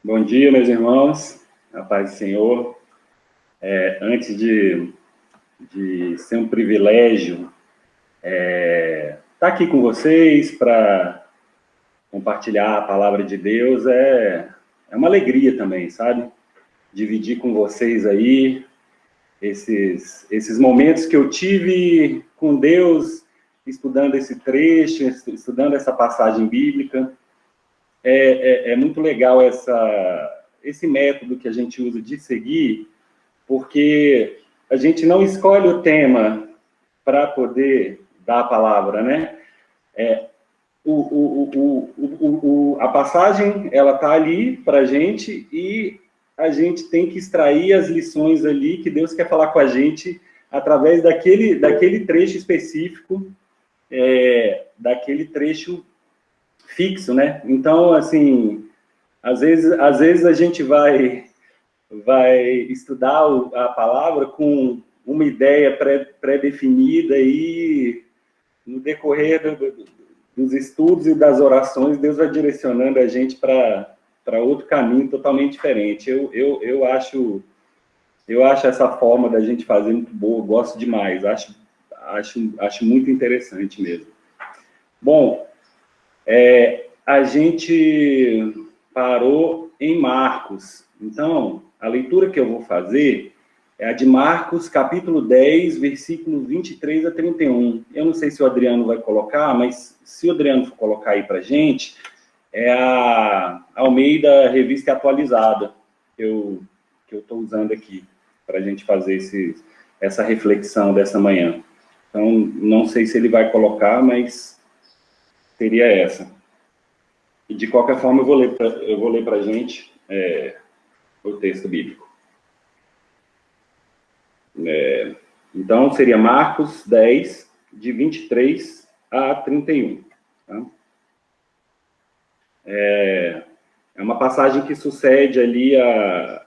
Bom dia, meus irmãos, a paz do Senhor. Antes de ser um privilégio estar aqui com vocês para compartilhar a palavra de Deus, é uma alegria também, sabe? Dividir com vocês aí esses momentos que eu tive com Deus, estudando esse trecho, estudando essa passagem bíblica. É muito legal esse método que a gente usa de seguir, porque a gente não escolhe o tema para poder dar a palavra, né? A passagem, ela está ali para a gente e a gente tem que extrair as lições ali que Deus quer falar com a gente através daquele trecho específico, daquele trecho fixo, né? Então, assim, às vezes a gente vai estudar a palavra com uma ideia pré-definida e no decorrer dos estudos e das orações, Deus vai direcionando a gente para outro caminho totalmente diferente. Eu acho essa forma da gente fazer muito boa, gosto demais, acho muito interessante mesmo. Bom, a gente parou em Marcos. Então, a leitura que eu vou fazer é a de Marcos, capítulo 10, versículo 23 a 31. Eu não sei se o Adriano vai colocar, mas se o Adriano for colocar aí para a gente, é a Almeida Revista Atualizada que eu estou usando aqui para a gente fazer essa reflexão dessa manhã. Então, não sei se ele vai colocar, mas seria essa. E, de qualquer forma, eu vou ler para a gente o texto bíblico. Então, seria Marcos 10, de 23 a 31. Tá? É uma passagem que sucede ali a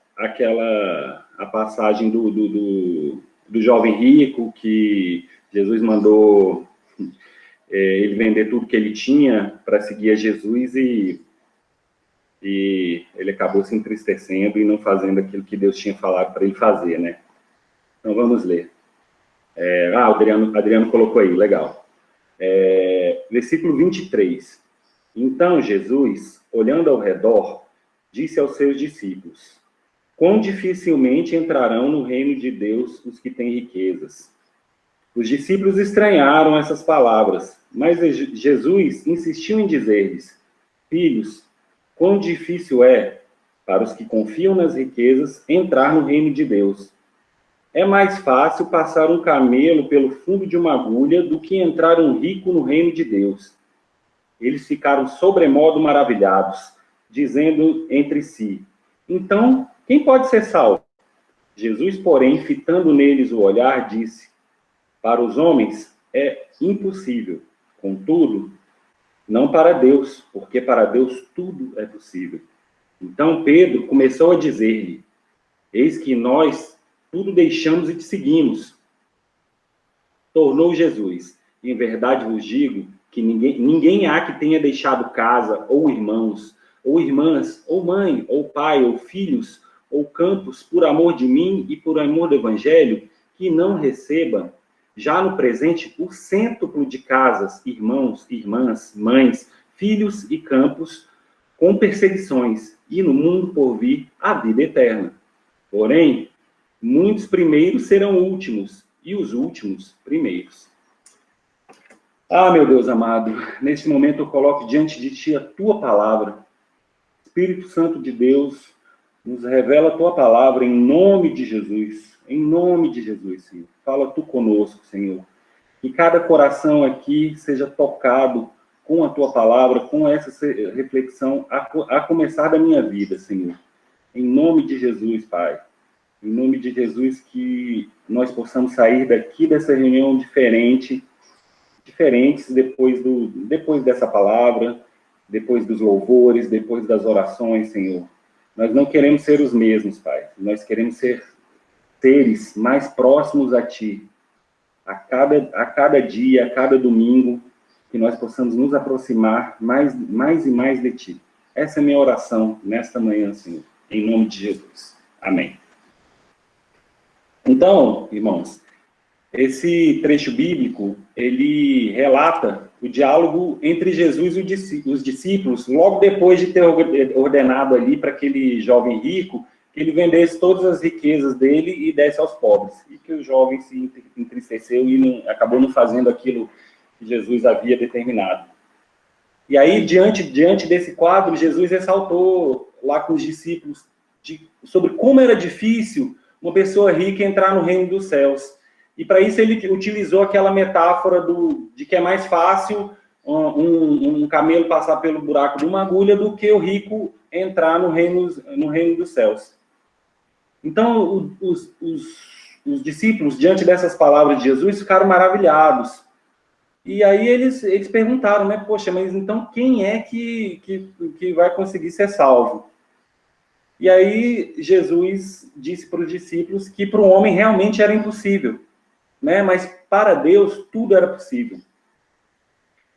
passagem do jovem rico, que Jesus mandou ele vender tudo que ele tinha para seguir a Jesus e ele acabou se entristecendo e não fazendo aquilo que Deus tinha falado para ele fazer, né? Então, vamos ler. O Adriano colocou aí, legal. Versículo 23. Então, Jesus, olhando ao redor, disse aos seus discípulos: quão dificilmente entrarão no reino de Deus os que têm riquezas. Os discípulos estranharam essas palavras, mas Jesus insistiu em dizer-lhes: filhos, quão difícil é para os que confiam nas riquezas entrar no reino de Deus. É mais fácil passar um camelo pelo fundo de uma agulha do que entrar um rico no reino de Deus. Eles ficaram sobremodo maravilhados, dizendo entre si: então, quem pode ser salvo? Jesus, porém, fitando neles o olhar, disse: para os homens é impossível, contudo, não para Deus, porque para Deus tudo é possível. Então Pedro começou a dizer-lhe: eis que nós tudo deixamos e te seguimos. Tornou Jesus: em verdade vos digo que ninguém há que tenha deixado casa, ou irmãos, ou irmãs, ou mãe, ou pai, ou filhos, ou campos, por amor de mim e por amor do Evangelho, que não receba, já no presente, o cêntuplo de casas, irmãos, irmãs, mães, filhos e campos, com perseguições, e no mundo por vir a vida eterna. Porém, muitos primeiros serão últimos, e os últimos primeiros. Meu Deus amado, neste momento eu coloco diante de Ti a Tua palavra. Espírito Santo de Deus, nos revela a Tua palavra em nome de Jesus. Em nome de Jesus, Senhor. Fala Tu conosco, Senhor. Que cada coração aqui seja tocado com a Tua palavra, com essa reflexão a começar da minha vida, Senhor. Em nome de Jesus, Pai. Em nome de Jesus, que nós possamos sair daqui dessa reunião diferentes depois dessa palavra, depois dos louvores, depois das orações, Senhor. Nós não queremos ser os mesmos, Pai. Nós queremos ser seres mais próximos a Ti. A cada dia, a cada domingo, que nós possamos nos aproximar mais e mais de Ti. Essa é a minha oração nesta manhã, Senhor, em nome de Jesus. Amém. Então, irmãos, esse trecho bíblico, ele relata o diálogo entre Jesus e os discípulos, logo depois de ter ordenado ali para aquele jovem rico que ele vendesse todas as riquezas dele e desse aos pobres. E que o jovem se entristeceu e acabou não fazendo aquilo que Jesus havia determinado. E aí, diante desse quadro, Jesus ressaltou lá com os discípulos sobre como era difícil uma pessoa rica entrar no reino dos céus. E para isso ele utilizou aquela metáfora de que é mais fácil um camelo passar pelo buraco de uma agulha do que o rico entrar no reino dos céus. Então, os discípulos, diante dessas palavras de Jesus, ficaram maravilhados. E aí eles perguntaram, né? Poxa, mas então quem é que vai conseguir ser salvo? E aí Jesus disse para os discípulos que para o homem realmente era impossível, né? Mas para Deus tudo era possível.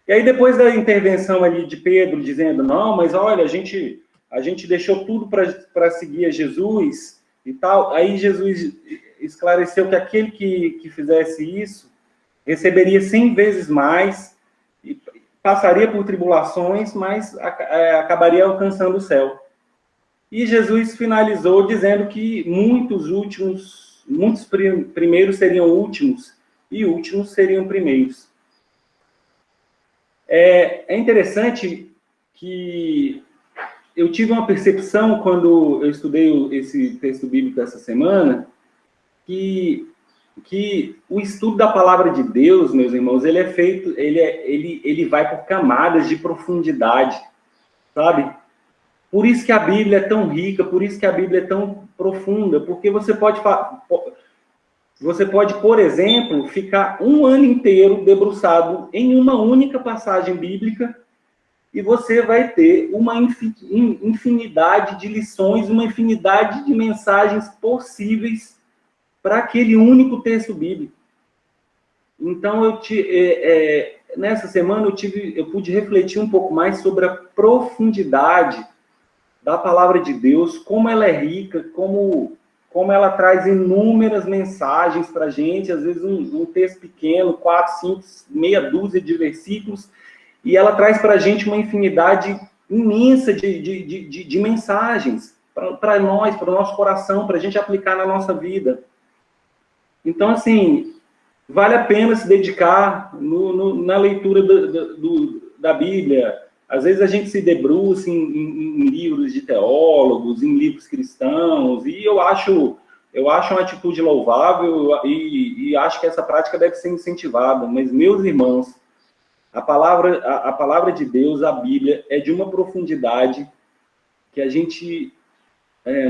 E aí depois da intervenção ali de Pedro dizendo, não, mas olha, a gente deixou tudo para seguir a Jesus e tal, aí Jesus esclareceu que aquele que fizesse isso receberia 100 vezes mais, e passaria por tribulações, mas acabaria alcançando o céu. E Jesus finalizou dizendo que muitos primeiros seriam últimos, e últimos seriam primeiros. É interessante que eu tive uma percepção quando eu estudei esse texto bíblico essa semana, que o estudo da palavra de Deus, meus irmãos, ele é feito, ele vai por camadas de profundidade, sabe? Por isso que a Bíblia é tão rica, por isso que a Bíblia é tão profunda, porque você pode, por exemplo, ficar um ano inteiro debruçado em uma única passagem bíblica e você vai ter uma infinidade de lições, uma infinidade de mensagens possíveis para aquele único texto bíblico. Então, nessa semana eu pude refletir um pouco mais sobre a profundidade da palavra de Deus, como ela é rica, como ela traz inúmeras mensagens para a gente, às vezes um texto pequeno, 4, 5, meia dúzia de versículos, e ela traz para a gente uma infinidade imensa de mensagens para nós, para o nosso coração, para a gente aplicar na nossa vida. Então, assim, vale a pena se dedicar na leitura da Bíblia. Às vezes a gente se debruça em livros de teólogos, em livros cristãos, e eu acho uma atitude louvável e acho que essa prática deve ser incentivada. Mas, meus irmãos, a palavra de Deus, a Bíblia, é de uma profundidade que a gente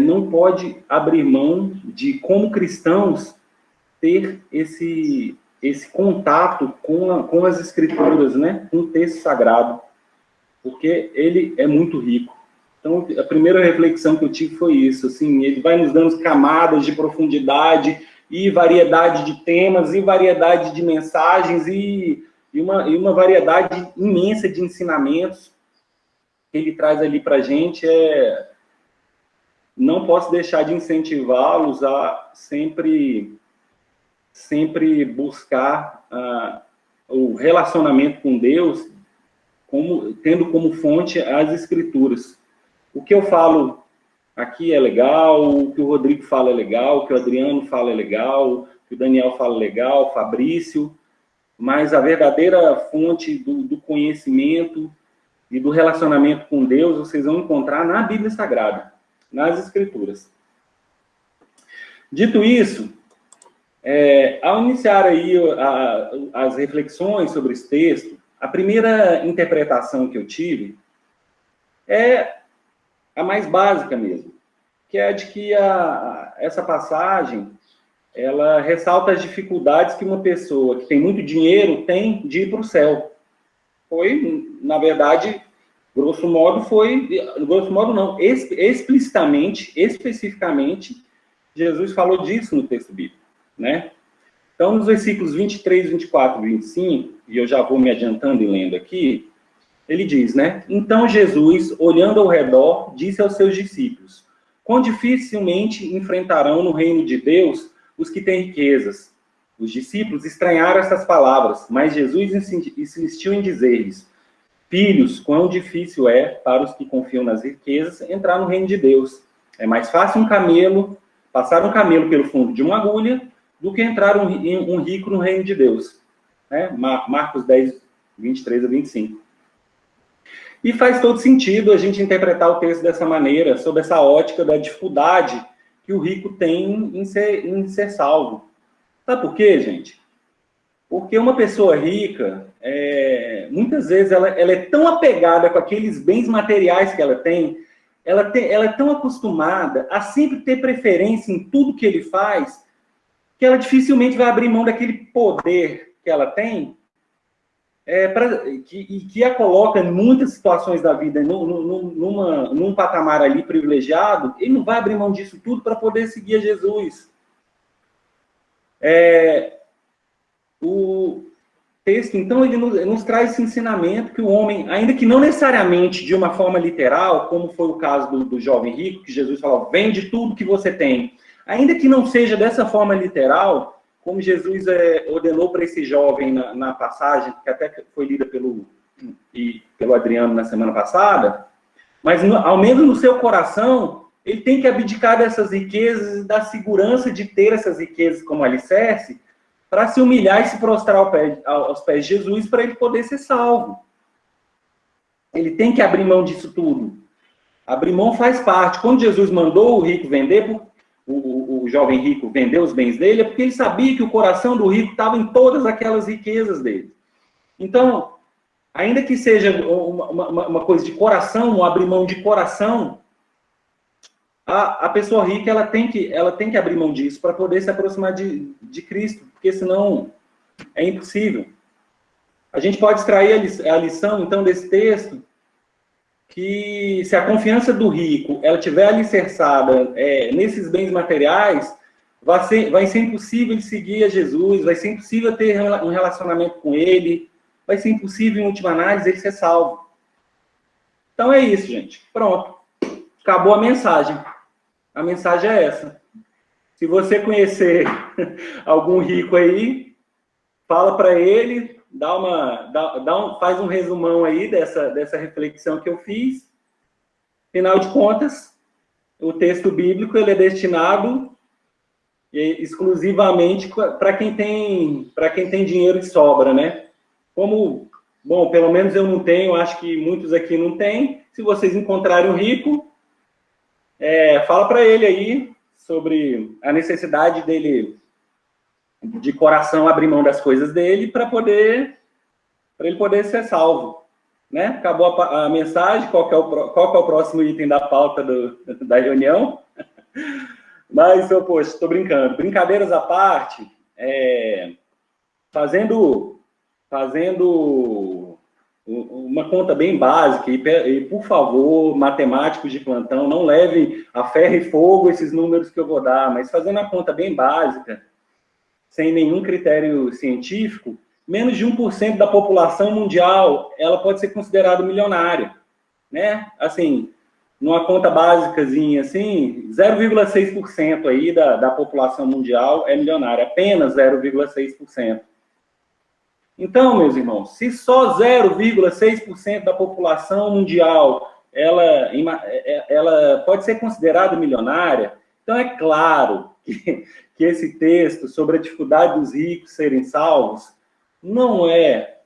não pode abrir mão de, como cristãos, ter esse contato com as Escrituras, né? Com o texto sagrado, porque ele é muito rico. Então, a primeira reflexão que eu tive foi isso, assim, ele vai nos dando camadas de profundidade e variedade de temas e variedade de mensagens e uma variedade imensa de ensinamentos que ele traz ali para a gente. Não posso deixar de incentivá-los a sempre buscar o relacionamento com Deus, tendo como fonte as Escrituras. O que eu falo aqui é legal, o que o Rodrigo fala é legal, o que o Adriano fala é legal, o que o Daniel fala é legal, o Fabrício, mas a verdadeira fonte do conhecimento e do relacionamento com Deus vocês vão encontrar na Bíblia Sagrada, nas Escrituras. Dito isso, ao iniciar aí as reflexões sobre esse texto, a primeira interpretação que eu tive é a mais básica mesmo, que é a de que essa passagem, ela ressalta as dificuldades que uma pessoa que tem muito dinheiro tem de ir para o céu. Na verdade, grosso modo não, explicitamente, especificamente, Jesus falou disso no texto bíblico, né? Então, nos versículos 23, 24 e 25, e eu já vou me adiantando e lendo aqui, ele diz, né? Então Jesus, olhando ao redor, disse aos seus discípulos: quão dificilmente enfrentarão no reino de Deus os que têm riquezas. Os discípulos estranharam essas palavras, mas Jesus insistiu em dizer-lhes: filhos, quão difícil é para os que confiam nas riquezas entrar no reino de Deus. É mais fácil passar um camelo pelo fundo de uma agulha do que entrar um rico no reino de Deus. Né? Marcos 10, 23 a 25. E faz todo sentido a gente interpretar o texto dessa maneira, sob essa ótica da dificuldade que o rico tem em ser salvo. Sabe por quê, gente? Porque uma pessoa rica, muitas vezes, ela é tão apegada com aqueles bens materiais que ela é tão acostumada a sempre ter preferência em tudo que ele faz, que ela dificilmente vai abrir mão daquele poder que ela tem, que a coloca em muitas situações da vida num patamar ali privilegiado. Ele não vai abrir mão disso tudo para poder seguir a Jesus. O texto, então, ele nos traz esse ensinamento que o homem, ainda que não necessariamente de uma forma literal, como foi o caso do jovem rico, que Jesus falou, vende tudo que você tem, ainda que não seja dessa forma literal, como Jesus ordenou para esse jovem na passagem, que até foi lida pelo Adriano na semana passada, mas ao menos no seu coração, ele tem que abdicar dessas riquezas e da segurança de ter essas riquezas como alicerce, para se humilhar e se prostrar aos pés de Jesus para ele poder ser salvo. Ele tem que abrir mão disso tudo. Abrir mão faz parte. Quando Jesus mandou o rico vender, o jovem rico vender os bens dele, é porque ele sabia que o coração do rico estava em todas aquelas riquezas dele. Então, ainda que seja uma coisa de coração, um abrir mão de coração, a pessoa rica ela tem que abrir mão disso para poder se aproximar de Cristo, porque senão é impossível. A gente pode extrair a lição, então, desse texto, que se a confiança do rico ela estiver alicerçada nesses bens materiais, vai ser impossível ele seguir a Jesus, vai ser impossível ter um relacionamento com ele, vai ser impossível, em última análise, ele ser salvo. Então é isso, gente. Pronto. Acabou a mensagem. A mensagem é essa. Se você conhecer algum rico aí, fala para ele, faz um resumão aí dessa reflexão que eu fiz. Afinal de contas, o texto bíblico ele é destinado exclusivamente para quem tem dinheiro de sobra, né? Como, bom, pelo menos eu não tenho, acho que muitos aqui não têm. Se vocês encontrarem um rico, fala para ele aí sobre a necessidade dele, de coração, abrir mão das coisas dele para ele poder ser salvo, né? Acabou a mensagem. Qual que é o próximo item da pauta da reunião? Mas, poxa, estou brincando. Brincadeiras à parte, fazendo uma conta bem básica, e por favor, matemáticos de plantão, não levem a ferro e fogo esses números que eu vou dar, mas fazendo uma conta bem básica, sem nenhum critério científico, menos de 1% da população mundial, ela pode ser considerada milionária, né? Assim, numa conta básicazinha, assim, 0,6% aí da população mundial é milionária, apenas 0,6%. Então, meus irmãos, se só 0,6% da população mundial ela pode ser considerada milionária, então é claro que esse texto sobre a dificuldade dos ricos serem salvos não é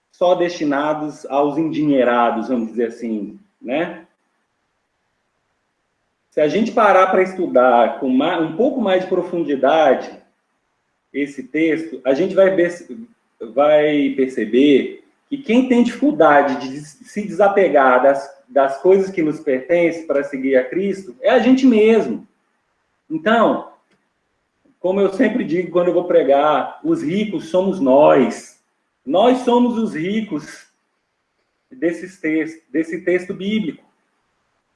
só destinado aos endinheirados, vamos dizer assim, né? Se a gente parar para estudar com um pouco mais de profundidade esse texto, a gente vai perceber que quem tem dificuldade de se desapegar das coisas que nos pertencem para seguir a Cristo é a gente mesmo. Então, como eu sempre digo quando eu vou pregar, os ricos somos nós. Nós somos os ricos desse texto bíblico.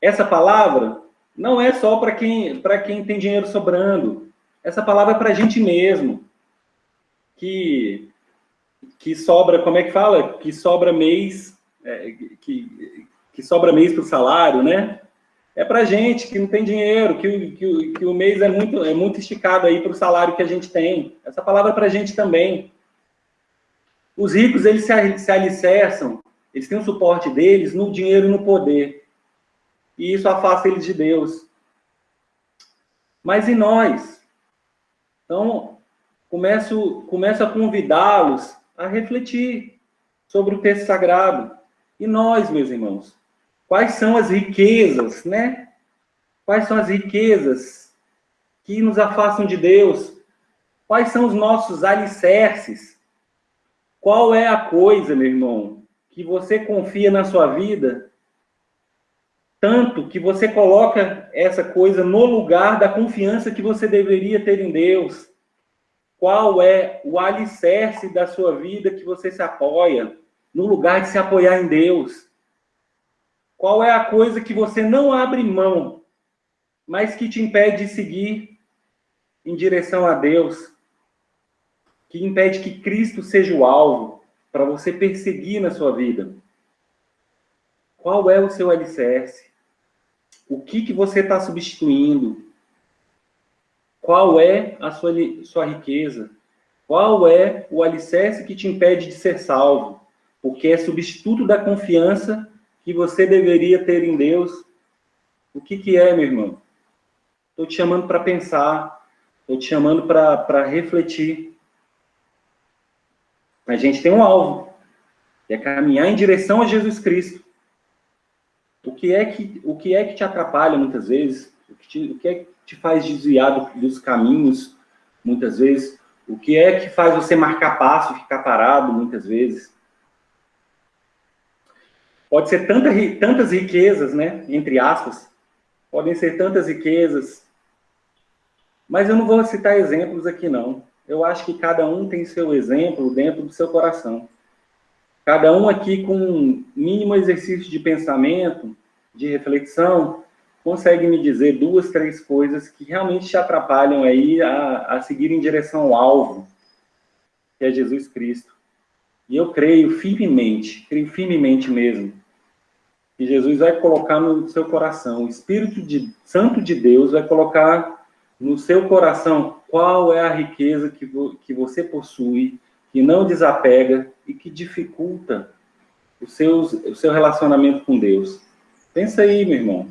Essa palavra não é só para quem tem dinheiro sobrando. Essa palavra é para a gente mesmo. Que sobra, como é que fala? Que sobra mês que sobra mês para o salário, né? É para gente que não tem dinheiro, que o mês é muito esticado aí para o salário que a gente tem. Essa palavra é para a gente também. Os ricos, eles se alicerçam, eles têm o suporte deles no dinheiro e no poder. E isso afasta eles de Deus. Mas e nós? Então, começo a convidá-los a refletir sobre o texto sagrado. E nós, meus irmãos, quais são as riquezas, né? Quais são as riquezas que nos afastam de Deus? Quais são os nossos alicerces? Qual é a coisa, meu irmão, que você confia na sua vida, tanto que você coloca essa coisa no lugar da confiança que você deveria ter em Deus? Qual é o alicerce da sua vida que você se apoia, no lugar de se apoiar em Deus? Qual é a coisa que você não abre mão, mas que te impede de seguir em direção a Deus? Que impede que Cristo seja o alvo para você perseguir na sua vida? Qual é o seu alicerce? O que você está substituindo? Qual é a sua riqueza? Qual é o alicerce que te impede de ser salvo? Porque é substituto da confiança que você deveria ter em Deus. O que é, meu irmão? Estou te chamando para pensar. Estou te chamando para refletir. A gente tem um alvo, que é caminhar em direção a Jesus Cristo. O que é que te atrapalha muitas vezes? O que é que te faz desviar dos caminhos muitas vezes? O que é que faz você marcar passo, ficar parado muitas vezes? Pode ser tantas riquezas, né? Entre aspas. Podem ser tantas riquezas. Mas eu não vou citar exemplos aqui, não. Eu acho que cada um tem seu exemplo dentro do seu coração. Cada um aqui com um mínimo exercício de pensamento, de reflexão, consegue me dizer 2, 3 coisas que realmente te atrapalham aí a seguir em direção ao alvo, que é Jesus Cristo. E eu creio firmemente mesmo, que Jesus vai colocar no seu coração, o Espírito Santo de Deus vai colocar no seu coração qual é a riqueza que você possui, que não desapega e que dificulta o seu relacionamento com Deus. Pensa aí, meu irmão.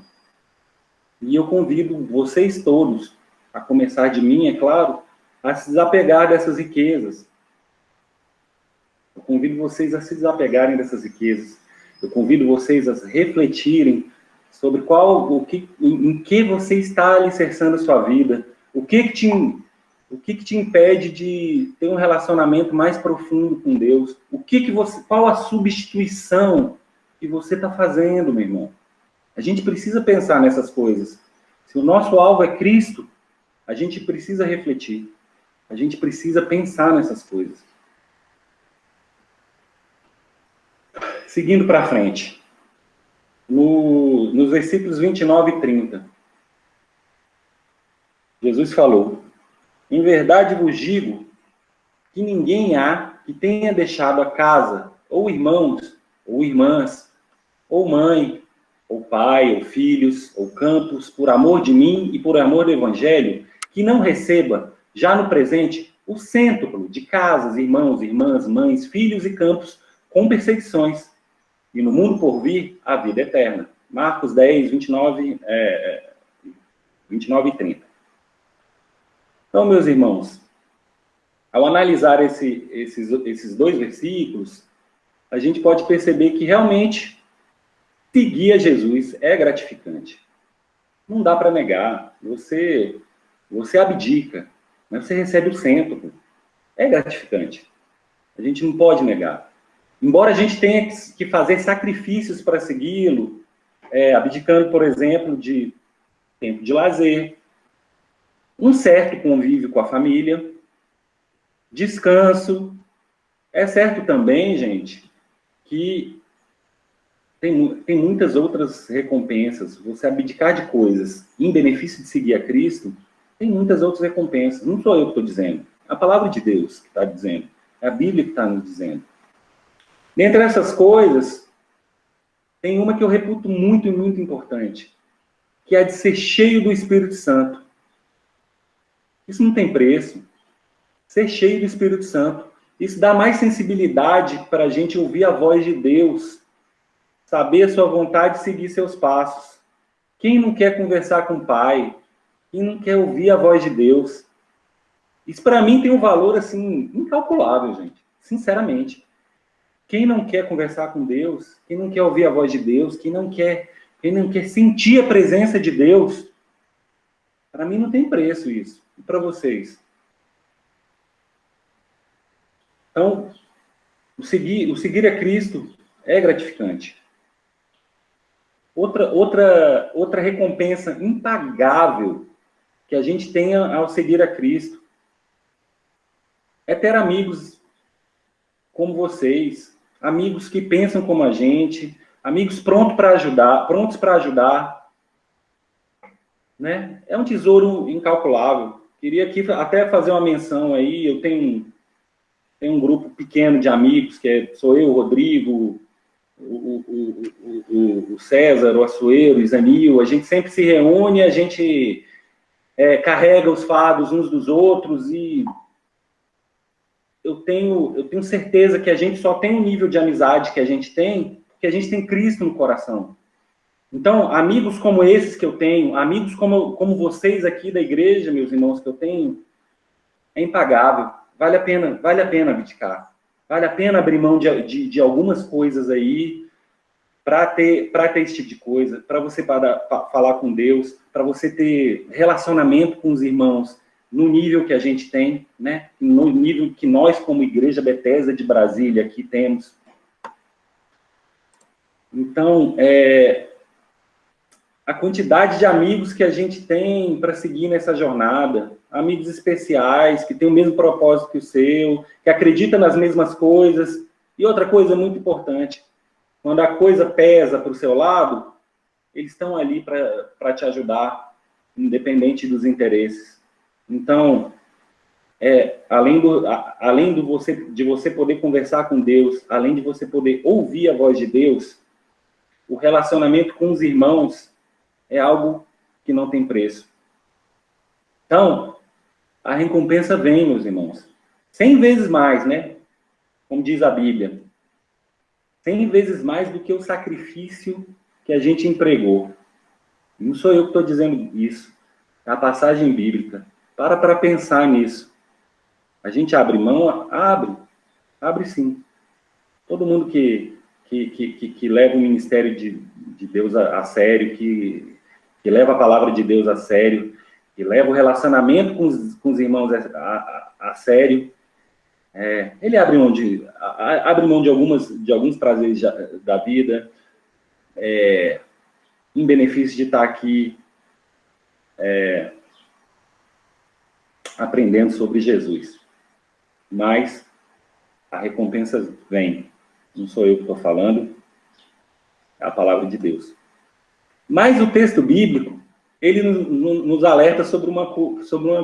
E eu convido vocês todos, a começar de mim, é claro, a se desapegar dessas riquezas. Eu convido vocês a se desapegarem dessas riquezas. Eu convido vocês a refletirem sobre em que você está alicerçando a sua vida. O que te impede de ter um relacionamento mais profundo com Deus? Qual a substituição que você está fazendo, meu irmão? A gente precisa pensar nessas coisas. Se o nosso alvo é Cristo, a gente precisa refletir. A gente precisa pensar nessas coisas. Seguindo para frente. Nos versículos 29 e 30. Jesus falou: em verdade vos digo que ninguém há que tenha deixado a casa, ou irmãos, ou irmãs, ou mãe, ou pai, ou filhos, ou campos, por amor de mim e por amor do Evangelho, que não receba, já no presente, o cêntuplo de casas, irmãos, irmãs, mães, filhos e campos, com perseguições, e no mundo por vir, a vida eterna. Marcos 10, 29 e 30. Então, meus irmãos, ao analisar esses 2 versículos, a gente pode perceber que realmente seguir a Jesus é gratificante. Não dá para negar. Você abdica, mas você recebe o cêntuplo. É gratificante. A gente não pode negar. Embora a gente tenha que fazer sacrifícios para segui-lo, abdicando, por exemplo, de tempo de lazer, um certo convívio com a família, descanso. É certo também, gente, que tem muitas outras recompensas. Você abdicar de coisas em benefício de seguir a Cristo, tem muitas outras recompensas. Não sou eu que estou dizendo. É a palavra de Deus que está dizendo. É a Bíblia que está nos dizendo. Dentre essas coisas, tem uma que eu reputo muito e muito importante, que é a de ser cheio do Espírito Santo. Isso não tem preço. Ser cheio do Espírito Santo. Isso dá mais sensibilidade para a gente ouvir a voz de Deus, saber a sua vontade e seguir seus passos. Quem não quer conversar com o Pai? Quem não quer ouvir a voz de Deus? Isso, para mim, tem um valor, assim, incalculável, gente. Sinceramente. Quem não quer conversar com Deus? Quem não quer ouvir a voz de Deus? Quem não quer sentir a presença de Deus? Para mim, não tem preço isso. E para vocês? Então, o seguir a Cristo é gratificante. Outra recompensa impagável que a gente tem ao seguir a Cristo é ter amigos como vocês, amigos que pensam como a gente, amigos prontos para ajudar, né? É um tesouro incalculável. Queria aqui até fazer uma menção aí, eu tenho um grupo pequeno de amigos, sou eu, o Rodrigo, o César, o Açoeiro, o Isanil, a gente sempre se reúne, a gente carrega os fardos uns dos outros e eu tenho certeza que a gente só tem o nível de amizade que a gente tem, porque a gente tem Cristo no coração. Então, amigos como esses que eu tenho, amigos como vocês aqui da igreja, meus irmãos, que eu tenho, é impagável. Vale a pena abdicar. Vale a pena abrir mão de algumas coisas aí para ter esse tipo de coisa, para você falar com Deus, para você ter relacionamento com os irmãos no nível que a gente tem, né? No nível que nós, como Igreja Bethesda de Brasília, aqui temos. Então, a quantidade de amigos que a gente tem para seguir nessa jornada, amigos especiais, que têm o mesmo propósito que o seu, que acreditam nas mesmas coisas. E outra coisa muito importante, quando a coisa pesa para o seu lado, eles estão ali para te ajudar, independente dos interesses. Então, além de você poder conversar com Deus, além de você poder ouvir a voz de Deus, o relacionamento com os irmãos é algo que não tem preço. Então, a recompensa vem, meus irmãos. 100 vezes mais, né? Como diz a Bíblia. 100 vezes mais do que o sacrifício que a gente empregou. Não sou eu que estou dizendo isso. É a passagem bíblica. Para pensar nisso. A gente abre mão? Abre sim. Todo mundo que leva o ministério de Deus a sério, que leva a palavra de Deus a sério, que leva o relacionamento com os irmãos a sério, ele abre mão de alguns prazeres da vida, em benefício de estar aqui aprendendo sobre Jesus. Mas a recompensa vem. Não sou eu que estou falando, é a palavra de Deus. Mas o texto bíblico, ele nos alerta sobre uma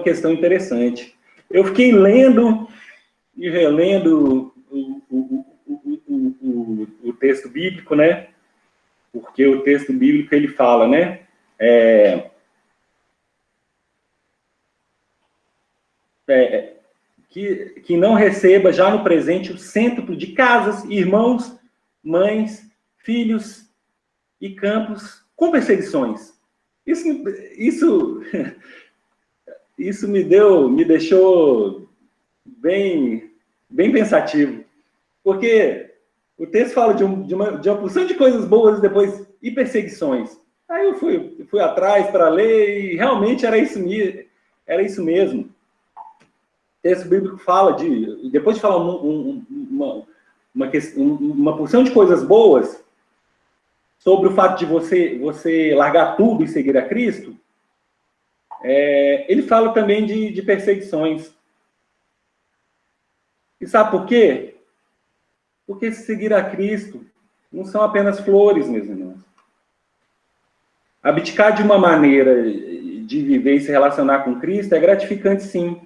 questão interessante. Eu fiquei lendo e relendo o texto bíblico, né? Porque o texto bíblico, ele fala, né? Que não receba já no presente o cêntuplo de casas, irmãos, mães, filhos e campos com perseguições. Isso me deixou bem pensativo, porque o texto fala de uma porção de coisas boas e depois e perseguições. Aí eu fui atrás para ler e realmente era isso mesmo. O texto bíblico fala depois de falar uma porção de coisas boas sobre o fato de você largar tudo e seguir a Cristo, ele fala também de perseguições. E sabe por quê? Porque seguir a Cristo não são apenas flores, meus irmãos. Abdicar de uma maneira de viver e se relacionar com Cristo é gratificante, sim.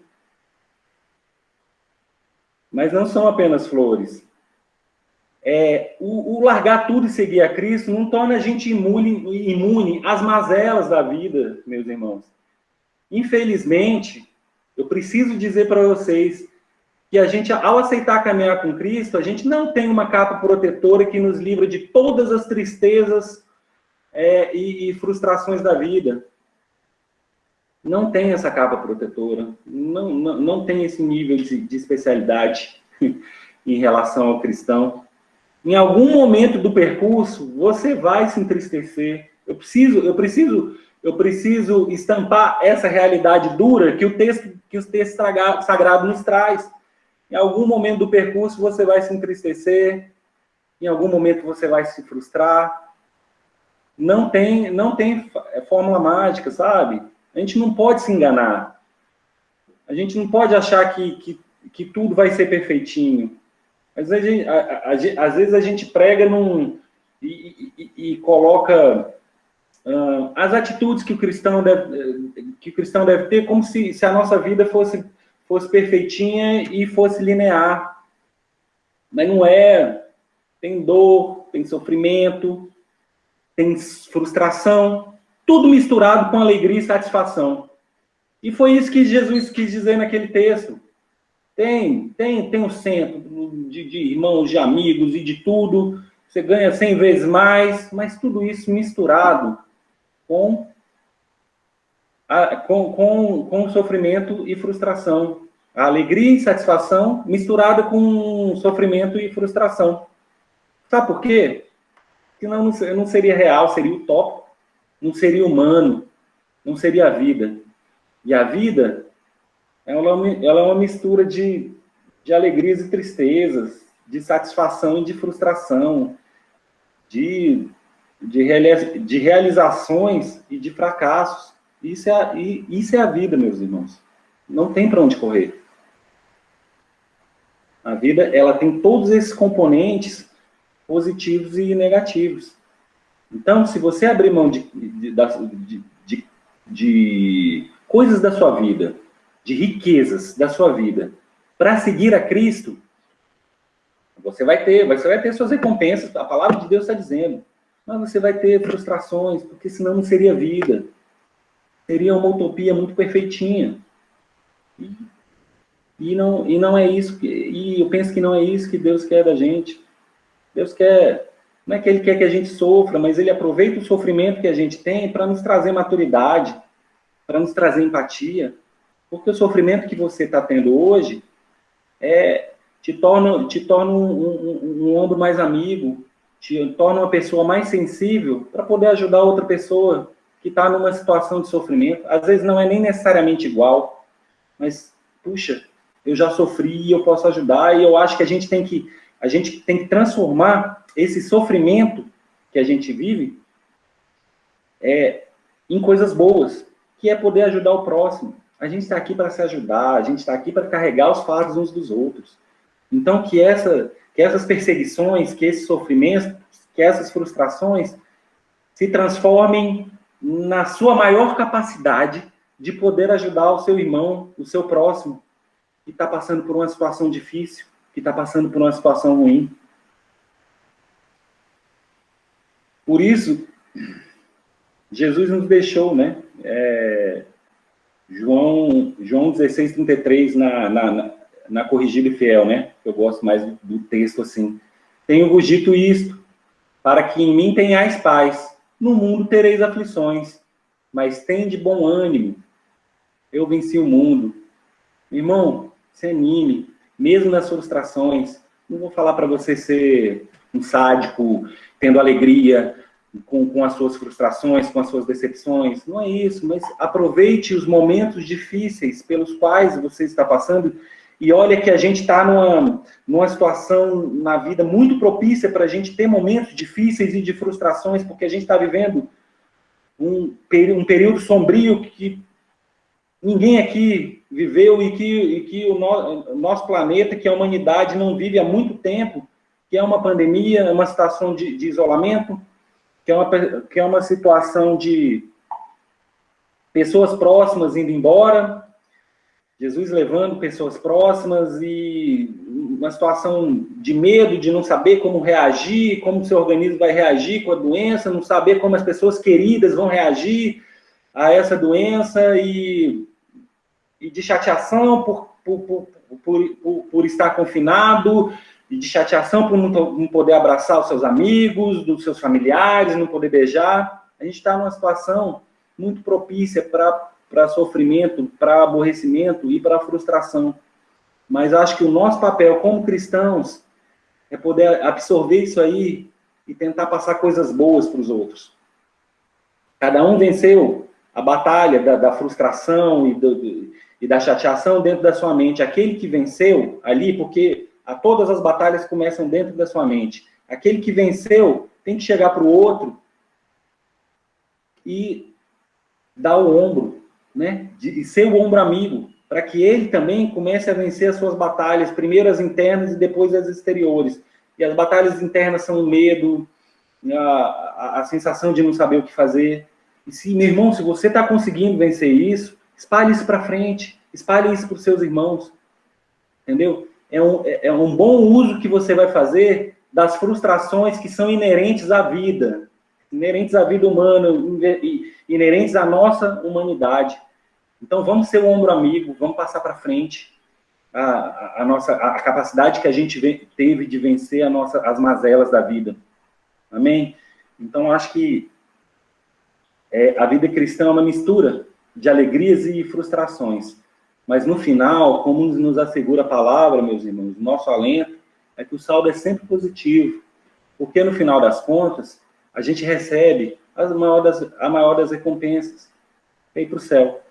Mas não são apenas flores. O largar tudo e seguir a Cristo não torna a gente imune às mazelas da vida, meus irmãos. Infelizmente, eu preciso dizer para vocês que a gente, ao aceitar caminhar com Cristo, a gente não tem uma capa protetora que nos livra de todas as tristezas e frustrações da vida. Não tem essa capa protetora, não tem esse nível de especialidade em relação ao cristão. Em algum momento do percurso, você vai se entristecer. Eu preciso estampar essa realidade dura que o texto sagrado nos traz. Em algum momento do percurso, você vai se entristecer. Em algum momento, você vai se frustrar. Não tem fórmula mágica, sabe? A gente não pode se enganar. A gente não pode achar que tudo vai ser perfeitinho. Às vezes a gente prega e coloca as atitudes que o cristão deve ter como se a nossa vida fosse perfeitinha e fosse linear. Mas não é. Tem dor, tem sofrimento, tem frustração, tudo misturado com alegria e satisfação. E foi isso que Jesus quis dizer naquele texto. Tem um centro de irmãos, de amigos e de tudo. Você ganha 100 vezes mais, mas tudo isso misturado com sofrimento e frustração. A alegria e satisfação misturada com sofrimento e frustração. Sabe por quê? Senão não seria real, seria utópico, não seria humano, não seria a vida. E a vida, ela é uma mistura de alegrias e tristezas, de satisfação e de frustração, de realizações e de fracassos. Isso é a vida, meus irmãos. Não tem para onde correr. A vida, ela tem todos esses componentes positivos e negativos. Então, se você abrir mão de coisas da sua vida, de riquezas da sua vida, para seguir a Cristo, você vai ter suas recompensas, a palavra de Deus está dizendo, mas você vai ter frustrações, porque senão não seria vida. Seria uma utopia muito perfeitinha. E não é isso, e eu penso que não é isso que Deus quer da gente. Deus quer, não é que Ele quer que a gente sofra, mas Ele aproveita o sofrimento que a gente tem para nos trazer maturidade, para nos trazer empatia, porque o sofrimento que você está tendo hoje te torna um ombro mais amigo, te torna uma pessoa mais sensível para poder ajudar outra pessoa que está numa situação de sofrimento. Às vezes não é nem necessariamente igual, mas, puxa, eu já sofri e eu posso ajudar, e eu acho que a gente tem que transformar esse sofrimento que a gente vive em coisas boas, que é poder ajudar o próximo. A gente está aqui para se ajudar, a gente está aqui para carregar os fardos uns dos outros. Então, que essas perseguições, que esses sofrimentos, que essas frustrações se transformem na sua maior capacidade de poder ajudar o seu irmão, o seu próximo, que está passando por uma situação difícil, que está passando por uma situação ruim. Por isso, Jesus nos deixou, né? João 16:33 na Corrigida e Fiel, né? Eu gosto mais do texto assim. Tenho-vos dito isto, para que em mim tenhais paz. No mundo tereis aflições, mas tende bom ânimo. Eu venci o mundo. Irmão, se anime, mesmo nas frustrações. Não vou falar para você ser um sádico, tendo alegria com as suas frustrações, com as suas decepções. Não é isso, mas aproveite os momentos difíceis pelos quais você está passando. E olha que a gente está numa situação na vida muito propícia para a gente ter momentos difíceis e de frustrações, porque a gente está vivendo um período sombrio que ninguém aqui viveu e que o nosso planeta, que a humanidade não vive há muito tempo, que é uma pandemia, uma situação de isolamento, que é uma situação de pessoas próximas indo embora, Jesus levando pessoas próximas e uma situação de medo, de não saber como reagir, como o seu organismo vai reagir com a doença, não saber como as pessoas queridas vão reagir a essa doença e de chateação por estar confinado, e de chateação por não poder abraçar os seus amigos, dos seus familiares, não poder beijar. A gente está numa situação muito propícia para sofrimento, para aborrecimento e para frustração. Mas acho que o nosso papel como cristãos é poder absorver isso aí e tentar passar coisas boas para os outros. Cada um venceu a batalha da frustração e da chateação dentro da sua mente. Aquele que venceu ali, porque todas as batalhas começam dentro da sua mente. Aquele que venceu tem que chegar para o outro e dar o ombro, né? E ser o ombro amigo, para que ele também comece a vencer as suas batalhas, primeiro as internas e depois as exteriores. E as batalhas internas são o medo, a sensação de não saber o que fazer. E se, meu irmão, se você está conseguindo vencer isso, espalhe isso para frente, espalhe isso para os seus irmãos, entendeu? É um bom uso que você vai fazer das frustrações que são inerentes à vida humana, inerentes à nossa humanidade. Então, vamos ser o ombro amigo, vamos passar para frente a capacidade que a gente teve de vencer as mazelas da vida. Amém? Então, acho que a vida cristã é uma mistura de alegrias e frustrações. Mas, no final, como nos assegura a palavra, meus irmãos, nosso alento é que o saldo é sempre positivo. Porque, no final das contas, a gente recebe a maior das recompensas. É ir para o céu.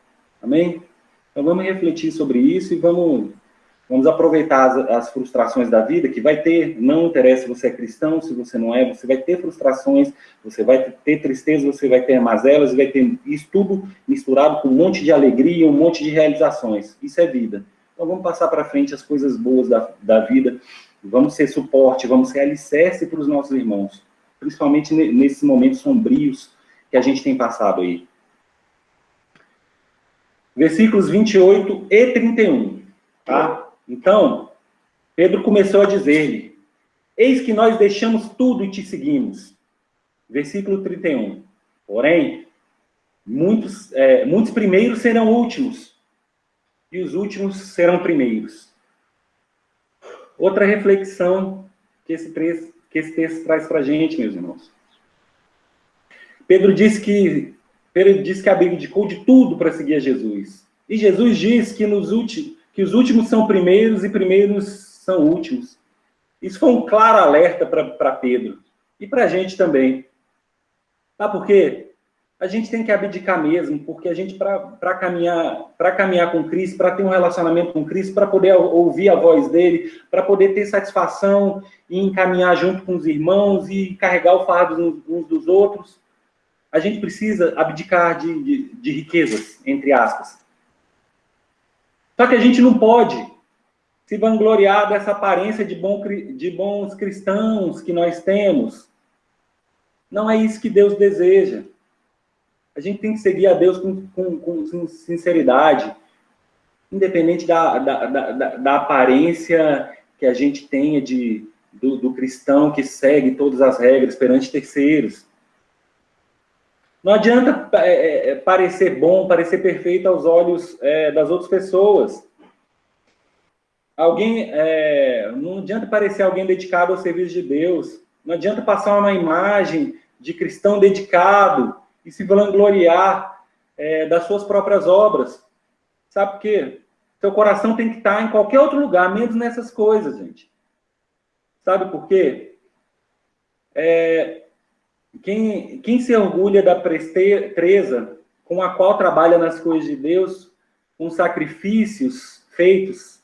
Amém? Então, vamos refletir sobre isso e vamos aproveitar as frustrações da vida, que vai ter, não interessa se você é cristão, se você não é, você vai ter frustrações, você vai ter tristeza, você vai ter mazelas, vai ter isso tudo misturado com um monte de alegria, um monte de realizações. Isso é vida. Então, vamos passar para frente as coisas boas da vida, vamos ser suporte, vamos ser alicerce para os nossos irmãos, principalmente nesses momentos sombrios que a gente tem passado aí. Versículos 28 e 31, tá? Então, Pedro começou a dizer-lhe: eis que nós deixamos tudo e te seguimos. Versículo 31. Porém, muitos primeiros serão últimos, e os últimos serão primeiros. Outra reflexão que esse texto traz para a gente, meus irmãos. Pedro disse que abdicou de tudo para seguir a Jesus. E Jesus diz que os últimos são primeiros e primeiros são últimos. Isso foi um claro alerta para Pedro. E para a gente também. Sabe por quê? A gente tem que abdicar mesmo, porque a gente, para caminhar com Cristo, para ter um relacionamento com Cristo, para poder ouvir a voz dele, para poder ter satisfação e encaminhar junto com os irmãos e carregar o fardo uns dos outros, a gente precisa abdicar de riquezas, entre aspas. Só que a gente não pode se vangloriar dessa aparência de bons cristãos que nós temos. Não é isso que Deus deseja. A gente tem que seguir a Deus com sinceridade, independente da aparência que a gente tenha do cristão que segue todas as regras perante terceiros. Não adianta parecer bom, parecer perfeito aos olhos das outras pessoas. Não adianta parecer alguém dedicado ao serviço de Deus. Não adianta passar uma imagem de cristão dedicado e se vangloriar das suas próprias obras. Sabe por quê? Seu coração tem que estar em qualquer outro lugar, menos nessas coisas, gente. Sabe por quê? Quem se orgulha da presteza com a qual trabalha nas coisas de Deus, com sacrifícios feitos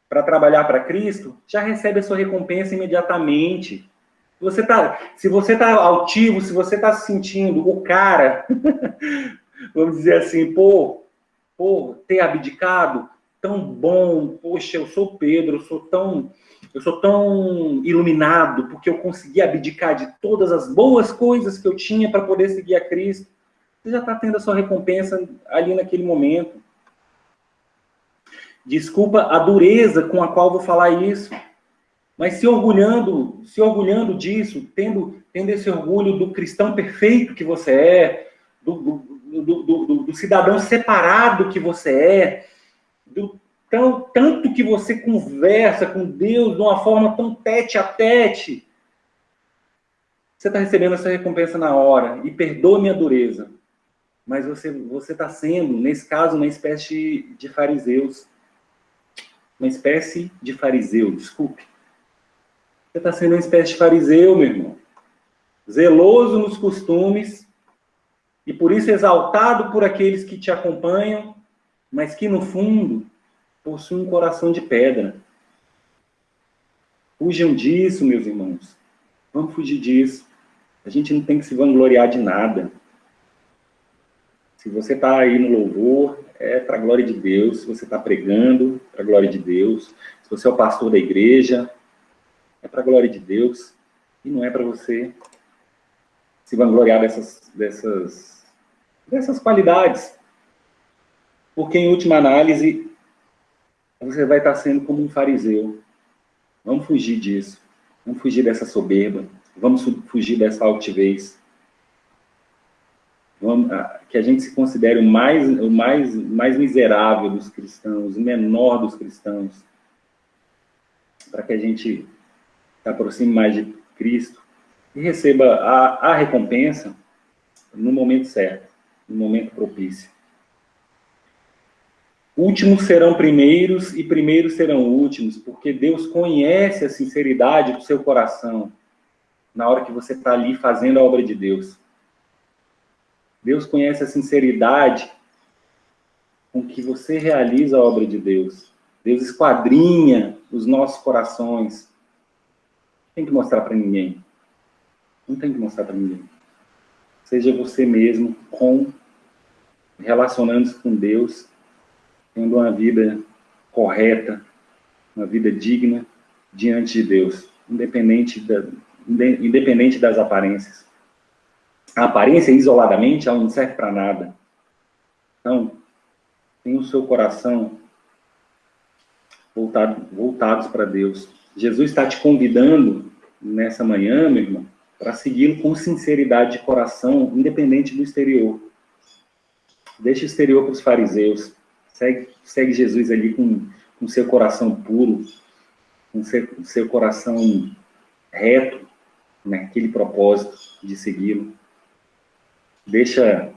para trabalhar para Cristo, já recebe a sua recompensa imediatamente. Se você está altivo, se você está se sentindo o cara, vamos dizer assim, ter abdicado, tão bom, poxa, eu sou Pedro, eu sou tão iluminado, porque eu consegui abdicar de todas as boas coisas que eu tinha para poder seguir a Cristo. Você já está tendo a sua recompensa ali naquele momento. Desculpa a dureza com a qual vou falar isso. Mas se orgulhando disso, tendo esse orgulho do cristão perfeito que você é, do cidadão separado que você é, tanto que você conversa com Deus de uma forma tão tete a tete, você está recebendo essa recompensa na hora. E perdoa minha dureza. Mas você está sendo, nesse caso, uma espécie de fariseus. Uma espécie de fariseu, desculpe. Você está sendo uma espécie de fariseu, meu irmão. Zeloso nos costumes, e por isso exaltado por aqueles que te acompanham, mas que, no fundo, possuem um coração de pedra. Fujam disso, meus irmãos. Vamos fugir disso. A gente não tem que se vangloriar de nada. Se você está aí no louvor, é para a glória de Deus. Se você está pregando, para a glória de Deus. Se você é o pastor da igreja, é para a glória de Deus. E não é para você se vangloriar dessas qualidades. Porque, em última análise, você vai estar sendo como um fariseu. Vamos fugir disso. Vamos fugir dessa soberba. Vamos fugir dessa altivez. Que a gente se considere o mais miserável dos cristãos, o menor dos cristãos, para que a gente se aproxime mais de Cristo e receba a recompensa no momento certo, no momento propício. Últimos serão primeiros e primeiros serão últimos, porque Deus conhece a sinceridade do seu coração na hora que você está ali fazendo a obra de Deus. Deus conhece a sinceridade com que você realiza a obra de Deus. Deus esquadrinha os nossos corações. Não tem que mostrar para ninguém. Não tem que mostrar para ninguém. Seja você mesmo relacionando-se com Deus, tendo uma vida correta, uma vida digna diante de Deus, independente das aparências. A aparência, isoladamente, ela não serve para nada. Então, tenha o seu coração voltados para Deus. Jesus está te convidando nessa manhã, meu irmão, para segui-lo com sinceridade de coração, independente do exterior. Deixa o exterior para os fariseus. Segue Jesus ali com seu coração puro, com seu coração reto, naquele propósito de segui-lo. Deixa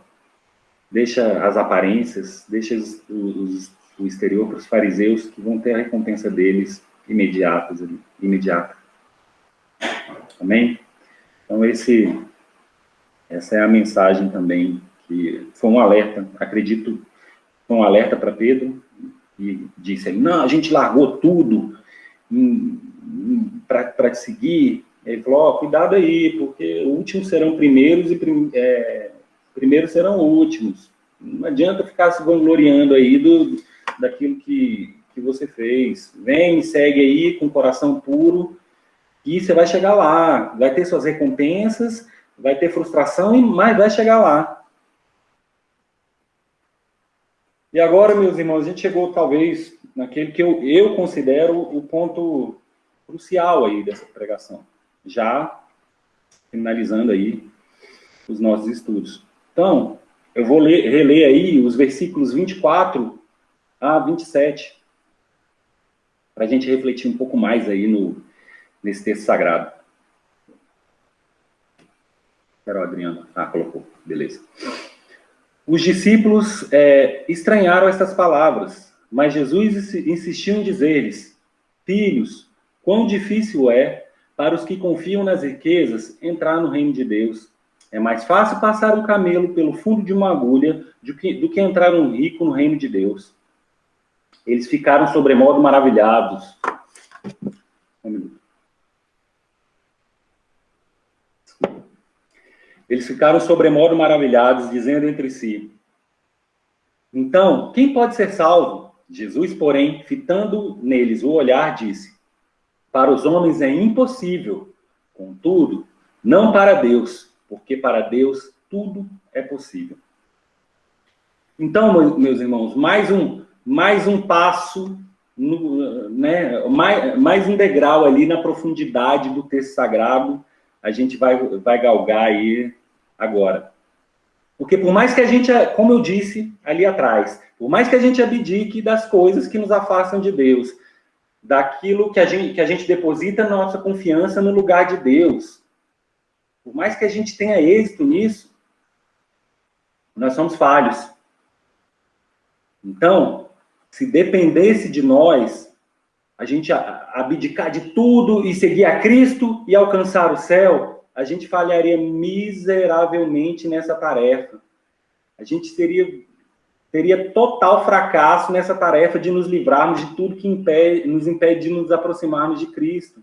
as aparências, deixa o exterior para os fariseus, que vão ter a recompensa deles imediata. Amém? Então, essa é a mensagem também, que foi um alerta, acredito, foi um alerta para Pedro, e disse ele, não, a gente largou tudo para te seguir. Ele falou, cuidado aí, porque últimos serão primeiros e primeiros serão últimos. Não adianta ficar se vangloriando aí daquilo que você fez. Vem, me segue aí com o coração puro, e você vai chegar lá. Vai ter suas recompensas, vai ter frustração, mas vai chegar lá. E agora, meus irmãos, a gente chegou talvez naquele que eu considero o ponto crucial aí dessa pregação. Já finalizando aí os nossos estudos. Então, eu vou reler aí os versículos 24 a 27, para a gente refletir um pouco mais aí nesse texto sagrado. Espera o Adriano. Colocou. Beleza. Os discípulos estranharam estas palavras, mas Jesus insistiu em dizer-lhes, filhos, quão difícil é para os que confiam nas riquezas entrar no reino de Deus. É mais fácil passar um camelo pelo fundo de uma agulha do que entrar um rico no reino de Deus. Eles ficaram sobremodo maravilhados. Um minuto. Eles ficaram sobremodo maravilhados, dizendo entre si, então, quem pode ser salvo? Jesus, porém, fitando neles o olhar, disse, para os homens é impossível, contudo, não para Deus, porque para Deus tudo é possível. Então, meus irmãos, mais mais um passo, né, mais um degrau ali na profundidade do texto sagrado, a gente vai galgar aí agora. Porque por mais que a gente, como eu disse ali atrás, por mais que a gente abdique das coisas que nos afastam de Deus, daquilo que a gente deposita nossa confiança no lugar de Deus, por mais que a gente tenha êxito nisso, nós somos falhos. Então, se dependesse de nós, a gente abdicar de tudo e seguir a Cristo e alcançar o céu, a gente falharia miseravelmente nessa tarefa. A gente teria total fracasso nessa tarefa de nos livrarmos de tudo que nos impede de nos aproximarmos de Cristo.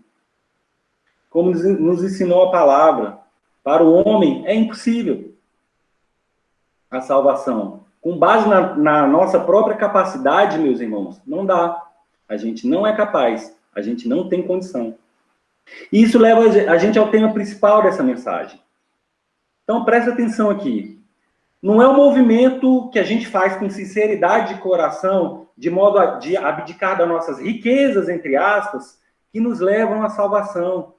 Como nos ensinou a palavra, para o homem é impossível a salvação. Com base na nossa própria capacidade, meus irmãos, não dá. A gente não é capaz, a gente não tem condição. E isso leva a gente ao tema principal dessa mensagem. Então, presta atenção aqui. Não é um movimento que a gente faz com sinceridade de coração, de modo a abdicar das nossas riquezas, entre aspas, que nos levam à salvação.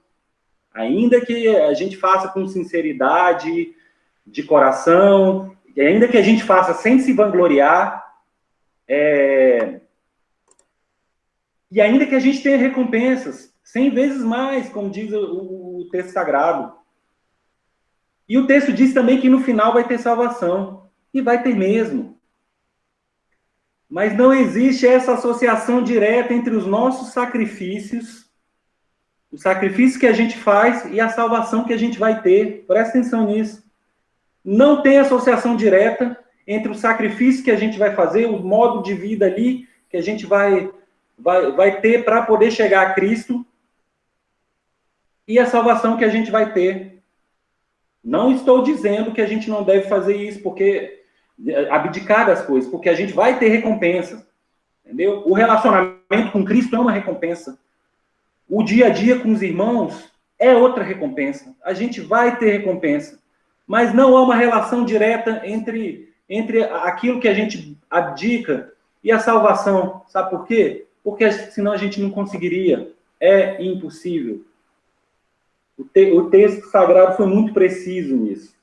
Ainda que a gente faça com sinceridade de coração, ainda que a gente faça sem se vangloriar, e ainda que a gente tenha recompensas, 100 vezes mais, como diz o texto sagrado. E o texto diz também que no final vai ter salvação. E vai ter mesmo. Mas não existe essa associação direta entre os nossos sacrifícios, o sacrifício que a gente faz e a salvação que a gente vai ter. Presta atenção nisso. Não tem associação direta entre o sacrifício que a gente vai fazer, o modo de vida ali que a gente vai ter para poder chegar a Cristo e a salvação que a gente vai ter. Não estou dizendo que a gente não deve fazer isso, porque abdicar das coisas, porque a gente vai ter recompensa, entendeu? O relacionamento com Cristo é uma recompensa. O dia a dia com os irmãos é outra recompensa. A gente vai ter recompensa, mas não há uma relação direta entre aquilo que a gente abdica e a salvação. Sabe por quê? Porque senão a gente não conseguiria. É impossível. O texto sagrado foi muito preciso nisso.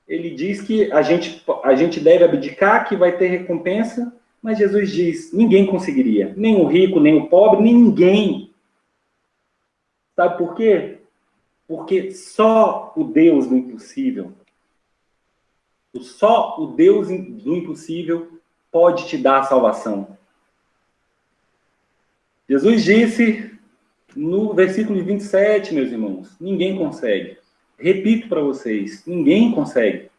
Ele diz que a gente deve abdicar, que vai ter recompensa, mas Jesus diz, ninguém conseguiria. Nem o rico, nem o pobre, nem ninguém. Sabe por quê? Porque só o Deus do impossível, só o Deus do impossível pode te dar a salvação. Jesus disse no versículo 27, meus irmãos, ninguém consegue. Repito para vocês, ninguém consegue.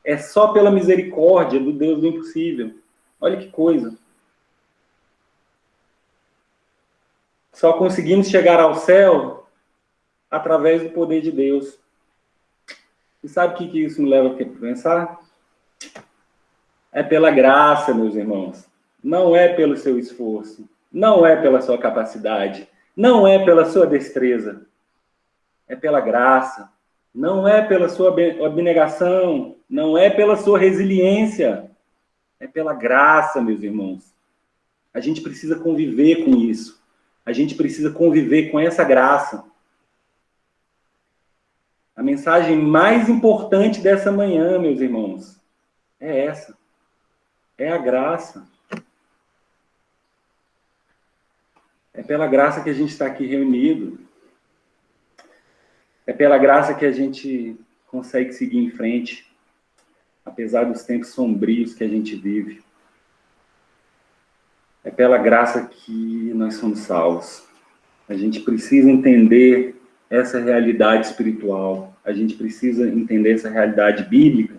É só pela misericórdia do Deus do impossível. Olha que coisa. Só conseguimos chegar ao céu através do poder de Deus. E sabe o que isso me leva a pensar? É pela graça, meus irmãos. Não é pelo seu esforço. Não é pela sua capacidade. Não é pela sua destreza. É pela graça. Não é pela sua abnegação. Não é pela sua resiliência. É pela graça, meus irmãos. A gente precisa conviver com isso. A gente precisa conviver com essa graça. A mensagem mais importante dessa manhã, meus irmãos, é essa. É a graça. É pela graça que a gente está aqui reunido. É pela graça que a gente consegue seguir em frente, apesar dos tempos sombrios que a gente vive. É pela graça que nós somos salvos. A gente precisa entender essa realidade espiritual. A gente precisa entender essa realidade bíblica.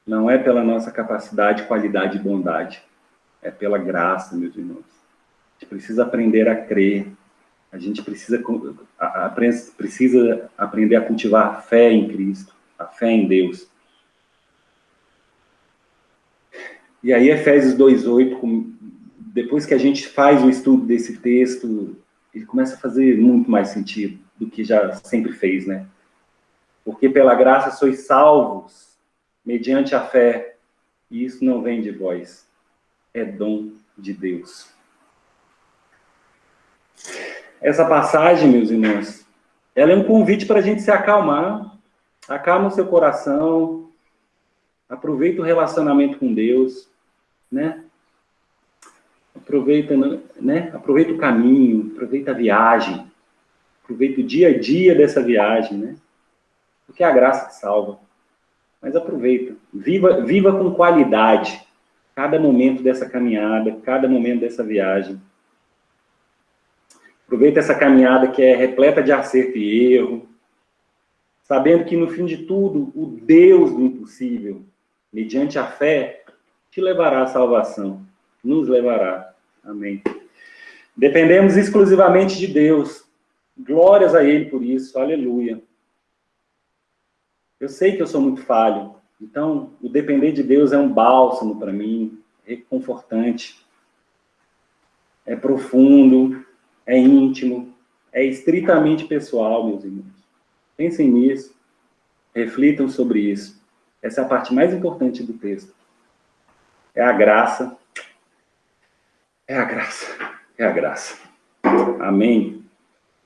Não é pela nossa capacidade, qualidade e bondade. É pela graça, meus irmãos. A gente precisa aprender a crer. A gente precisa aprender a cultivar a fé em Cristo, a fé em Deus. E aí, Efésios 2:8, depois que a gente faz o estudo desse texto, ele começa a fazer muito mais sentido do que já sempre fez, né? Porque pela graça sois salvos, mediante a fé. E isso não vem de vós, é dom de Deus. Essa passagem, meus irmãos, ela é um convite para a gente se acalmar. Acalma o seu coração, aproveita o relacionamento com Deus, né? Aproveita, né? Aproveita o caminho, aproveita a viagem, aproveita o dia a dia dessa viagem, né? Porque é a graça que salva. Mas aproveita, viva com qualidade cada momento dessa caminhada, cada momento dessa viagem. Aproveita essa caminhada que é repleta de acerto e erro, sabendo que no fim de tudo, o Deus do impossível, mediante a fé, te levará à salvação, nos levará. Amém. Dependemos exclusivamente de Deus. Glórias a Ele por isso, aleluia. Eu sei que eu sou muito falho, então o depender de Deus é um bálsamo para mim, reconfortante, é profundo, é íntimo, é estritamente pessoal, meus irmãos. Pensem nisso, reflitam sobre isso. Essa é a parte mais importante do texto. É a graça, é a graça, é a graça. Amém.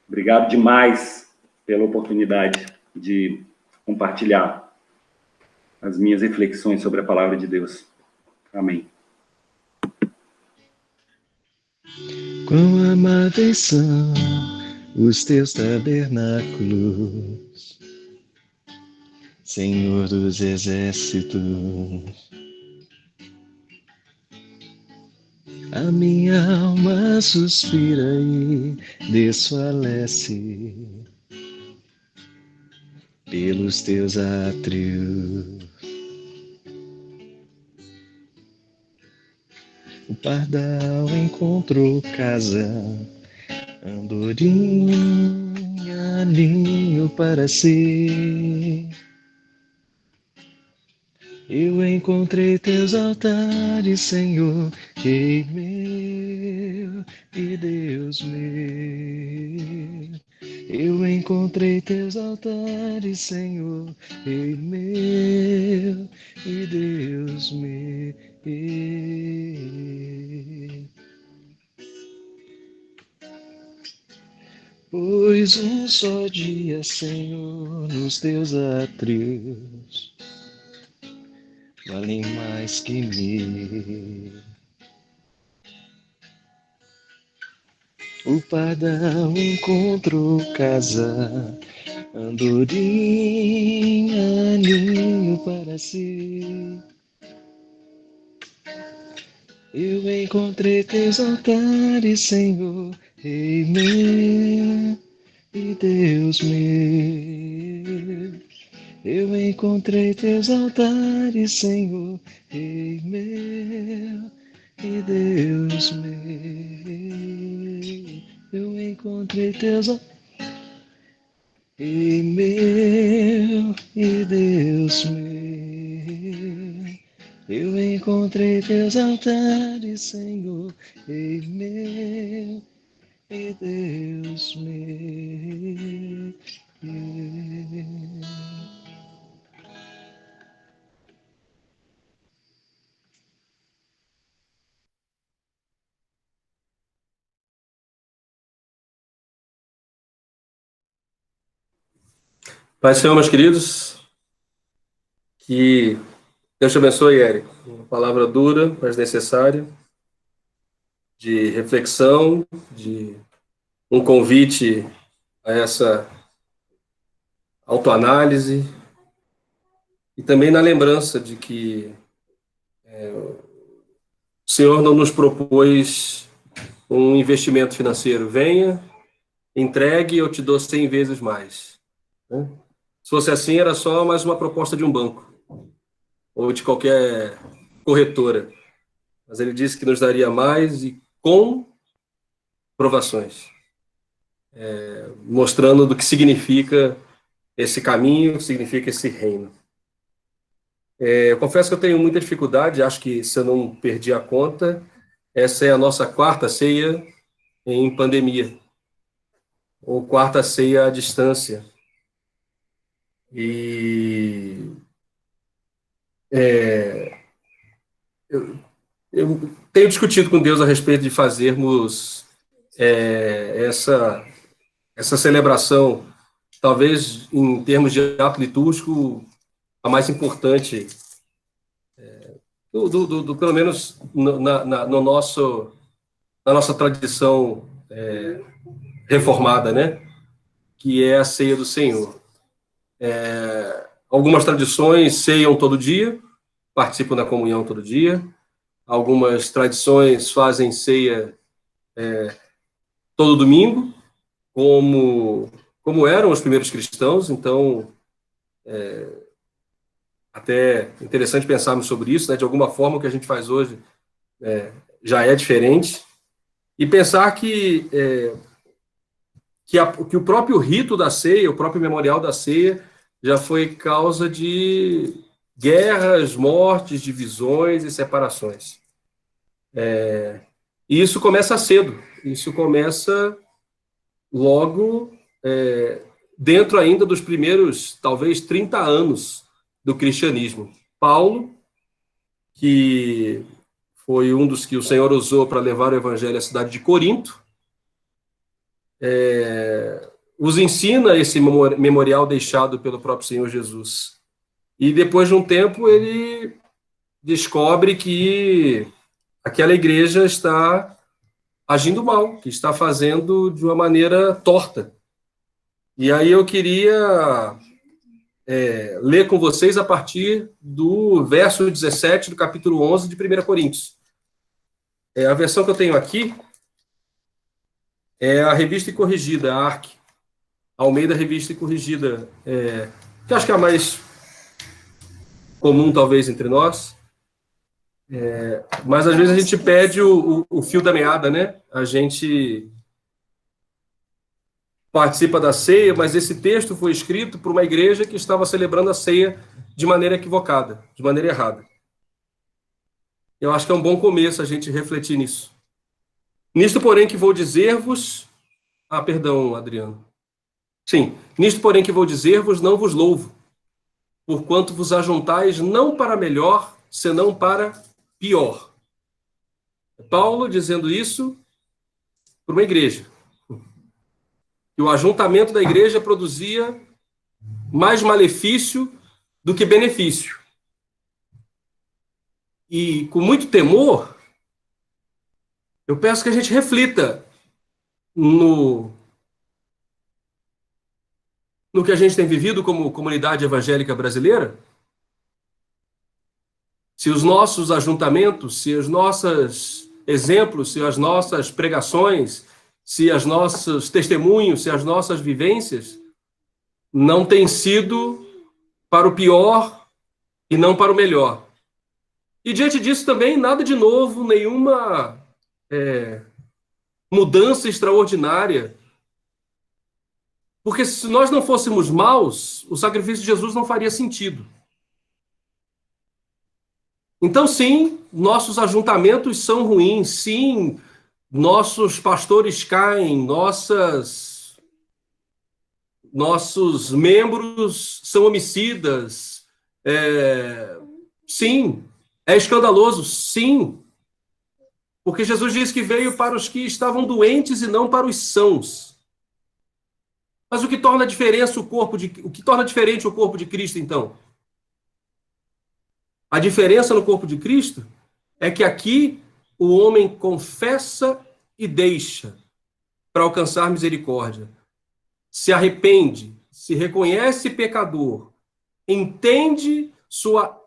Obrigado demais pela oportunidade de compartilhar as minhas reflexões sobre a palavra de Deus. Amém. Quão amáveis são os teus tabernáculos, Senhor dos exércitos. A minha alma suspira e desfalece pelos teus átrios. O pardal encontrou casa, andorinha, ninho para si. Eu encontrei teus altares, Senhor, Rei meu e Deus meu. Eu encontrei teus altares, Senhor, Rei meu e Deus meu. Pois um só dia, Senhor, nos teus átrios valem mais que mil. O pardal encontrou casa, andorinha, ninho para si. Eu encontrei teus altares, Senhor, Rei meu e Deus meu. Eu encontrei teus altares, Senhor, Rei meu e Deus meu. Eu encontrei teus altares, Rei meu e Deus meu. Eu encontrei teus altares, Senhor, Rei meu e Deus meu. Pai do Senhor, meus queridos, que Deus te abençoe, Eric. Uma palavra dura, mas necessária, de reflexão, de um convite a essa autoanálise e também na lembrança de que o Senhor não nos propôs um investimento financeiro. Venha, entregue, eu te dou 100 vezes mais. Né? Se fosse assim, era só mais uma proposta de um banco ou de qualquer corretora. Mas ele disse que nos daria mais e com provações, mostrando do que significa esse caminho, o que significa esse reino. Eu confesso que eu tenho muita dificuldade, acho que se eu não perdi a conta, essa é a nossa quarta ceia em pandemia, ou quarta ceia à distância. E eu tenho discutido com Deus a respeito de fazermos essa celebração, talvez em termos de ato litúrgico, a mais importante, pelo menos no na nossa tradição reformada, né? Que é a ceia do Senhor. Algumas tradições ceiam todo dia, participam da comunhão todo dia. Algumas tradições fazem ceia todo domingo, como eram os primeiros cristãos. Então, até interessante pensarmos sobre isso, né? De alguma forma, o que a gente faz hoje já é diferente. E pensar que o próprio rito da ceia, o próprio memorial da ceia, já foi causa de guerras, mortes, divisões e separações. E isso começa cedo, isso começa logo dentro ainda dos primeiros, talvez, 30 anos do cristianismo. Paulo, que foi um dos que o Senhor usou para levar o evangelho à cidade de Corinto, os ensina esse memorial deixado pelo próprio Senhor Jesus. E depois de um tempo ele descobre que aquela igreja está agindo mal, que está fazendo de uma maneira torta. E aí eu queria ler com vocês a partir do verso 17 do capítulo 11 de 1 Coríntios. A versão que eu tenho aqui é a Revista e Corrigida, a ARC, Almeida Revista e Corrigida, que acho que é a mais comum, talvez, entre nós. Mas, às vezes, a gente perde o fio da meada, né? A gente participa da ceia, mas esse texto foi escrito por uma igreja que estava celebrando a ceia de maneira equivocada, de maneira errada. Eu acho que é um bom começo a gente refletir nisso. Nisto, porém, que vou dizer-vos... perdão, Adriano. Sim. Nisto, porém, que vou dizer-vos, não vos louvo, porquanto vos ajuntais não para melhor, senão para pior. Paulo dizendo isso para uma igreja. E o ajuntamento da igreja produzia mais malefício do que benefício. E, com muito temor, eu peço que a gente reflita no que a gente tem vivido como comunidade evangélica brasileira. Se os nossos ajuntamentos, se os nossos exemplos, se as nossas pregações, se os nossos testemunhos, se as nossas vivências não têm sido para o pior e não para o melhor. E diante disso também nada de novo, nenhuma mudança extraordinária. Porque se nós não fôssemos maus, o sacrifício de Jesus não faria sentido. Então, sim, nossos ajuntamentos são ruins, sim, nossos pastores caem, nossos membros são homicidas, sim, é escandaloso, sim, porque Jesus disse que veio para os que estavam doentes e não para os sãos. Mas o que torna diferente o corpo de Cristo, então? A diferença no corpo de Cristo é que aqui o homem confessa e deixa para alcançar misericórdia. Se arrepende, se reconhece pecador, entende sua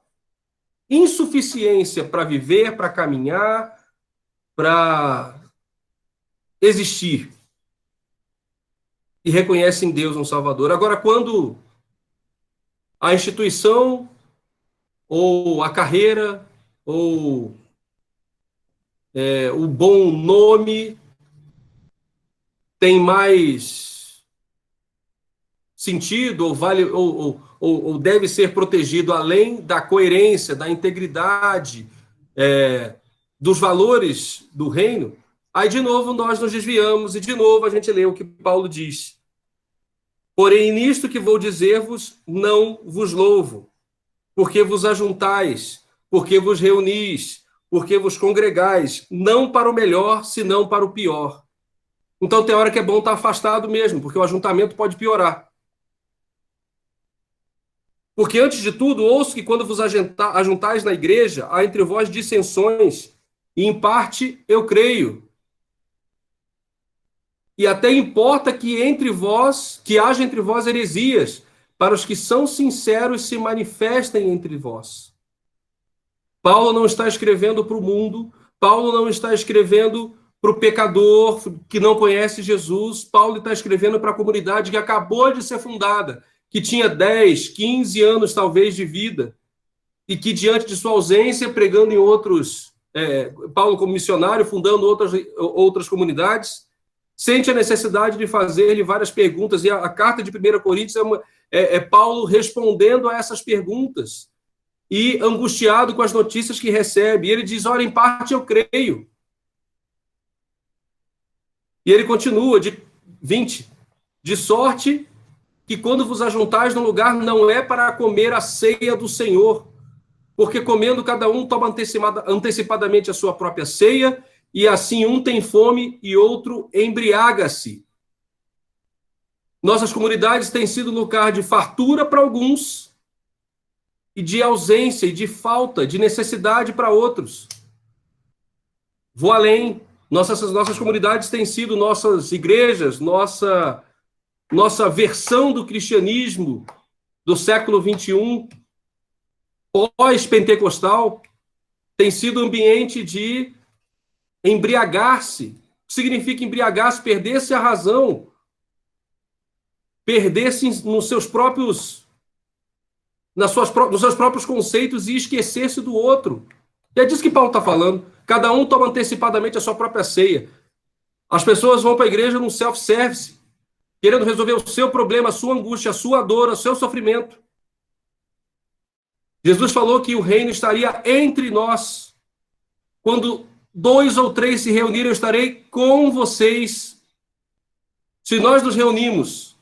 insuficiência para viver, para caminhar, para existir. E reconhece em Deus um Salvador. Agora, quando a instituição, ou a carreira, ou o bom nome tem mais sentido, ou vale, ou deve ser protegido além da coerência, da integridade, dos valores do reino, aí de novo nós nos desviamos e de novo a gente lê o que Paulo diz. Porém, nisto que vou dizer-vos, não vos louvo, porque vos ajuntais, porque vos reunis, porque vos congregais, não para o melhor, senão para o pior. Então tem hora que é bom estar afastado mesmo, porque o ajuntamento pode piorar. Porque, antes de tudo, ouço que quando vos ajuntais na igreja, há entre vós dissensões, e em parte eu creio. E até importa que haja entre vós heresias, para os que são sinceros se manifestem entre vós. Paulo não está escrevendo para o mundo, Paulo não está escrevendo para o pecador que não conhece Jesus, Paulo está escrevendo para a comunidade que acabou de ser fundada, que tinha 10, 15 anos talvez de vida, e que diante de sua ausência, pregando em outros, Paulo como missionário, fundando outras comunidades, sente a necessidade de fazer-lhe várias perguntas, e a carta de 1 Coríntios é Paulo respondendo a essas perguntas, e angustiado com as notícias que recebe. E ele diz, olha, em parte eu creio. E ele continua, de 20, de sorte que quando vos ajuntais num lugar, não é para comer a ceia do Senhor, porque comendo cada um toma antecipadamente a sua própria ceia, e assim um tem fome e outro embriaga-se. Nossas comunidades têm sido lugar de fartura para alguns, e de ausência, e de falta, de necessidade para outros. Vou além. Nossas comunidades têm sido nossas igrejas, nossa versão do cristianismo do século XXI, pós-pentecostal, tem sido ambiente de embriagar-se. O que significa embriagar-se? Perder-se a razão, perder-se nos seus próprios conceitos e esquecer-se do outro. E é disso que Paulo está falando. Cada um toma antecipadamente a sua própria ceia. As pessoas vão para a igreja num self-service, querendo resolver o seu problema, a sua angústia, a sua dor, o seu sofrimento. Jesus falou que o reino estaria entre nós. Quando 2 ou 3 se reunirem, eu estarei com vocês. Se nós nos reunimos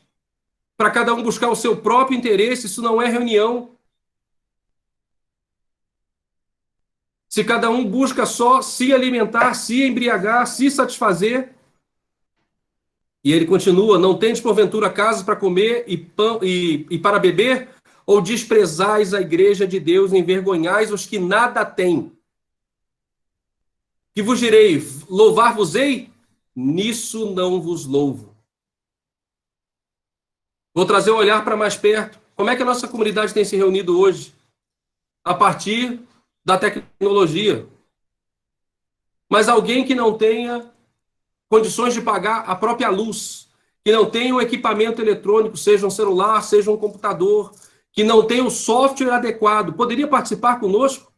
para cada um buscar o seu próprio interesse, isso não é reunião. Se cada um busca só se alimentar, se embriagar, se satisfazer. E ele continua, não tendes porventura casas para comer e pão e para beber? Ou desprezais a igreja de Deus, envergonhais os que nada têm? Que vos direi, louvar-vos-ei? Nisso não vos louvo. Vou trazer o olhar para mais perto. Como é que a nossa comunidade tem se reunido hoje? A partir da tecnologia. Mas alguém que não tenha condições de pagar a própria luz, que não tenha um equipamento eletrônico, seja um celular, seja um computador, que não tenha o software adequado, poderia participar conosco?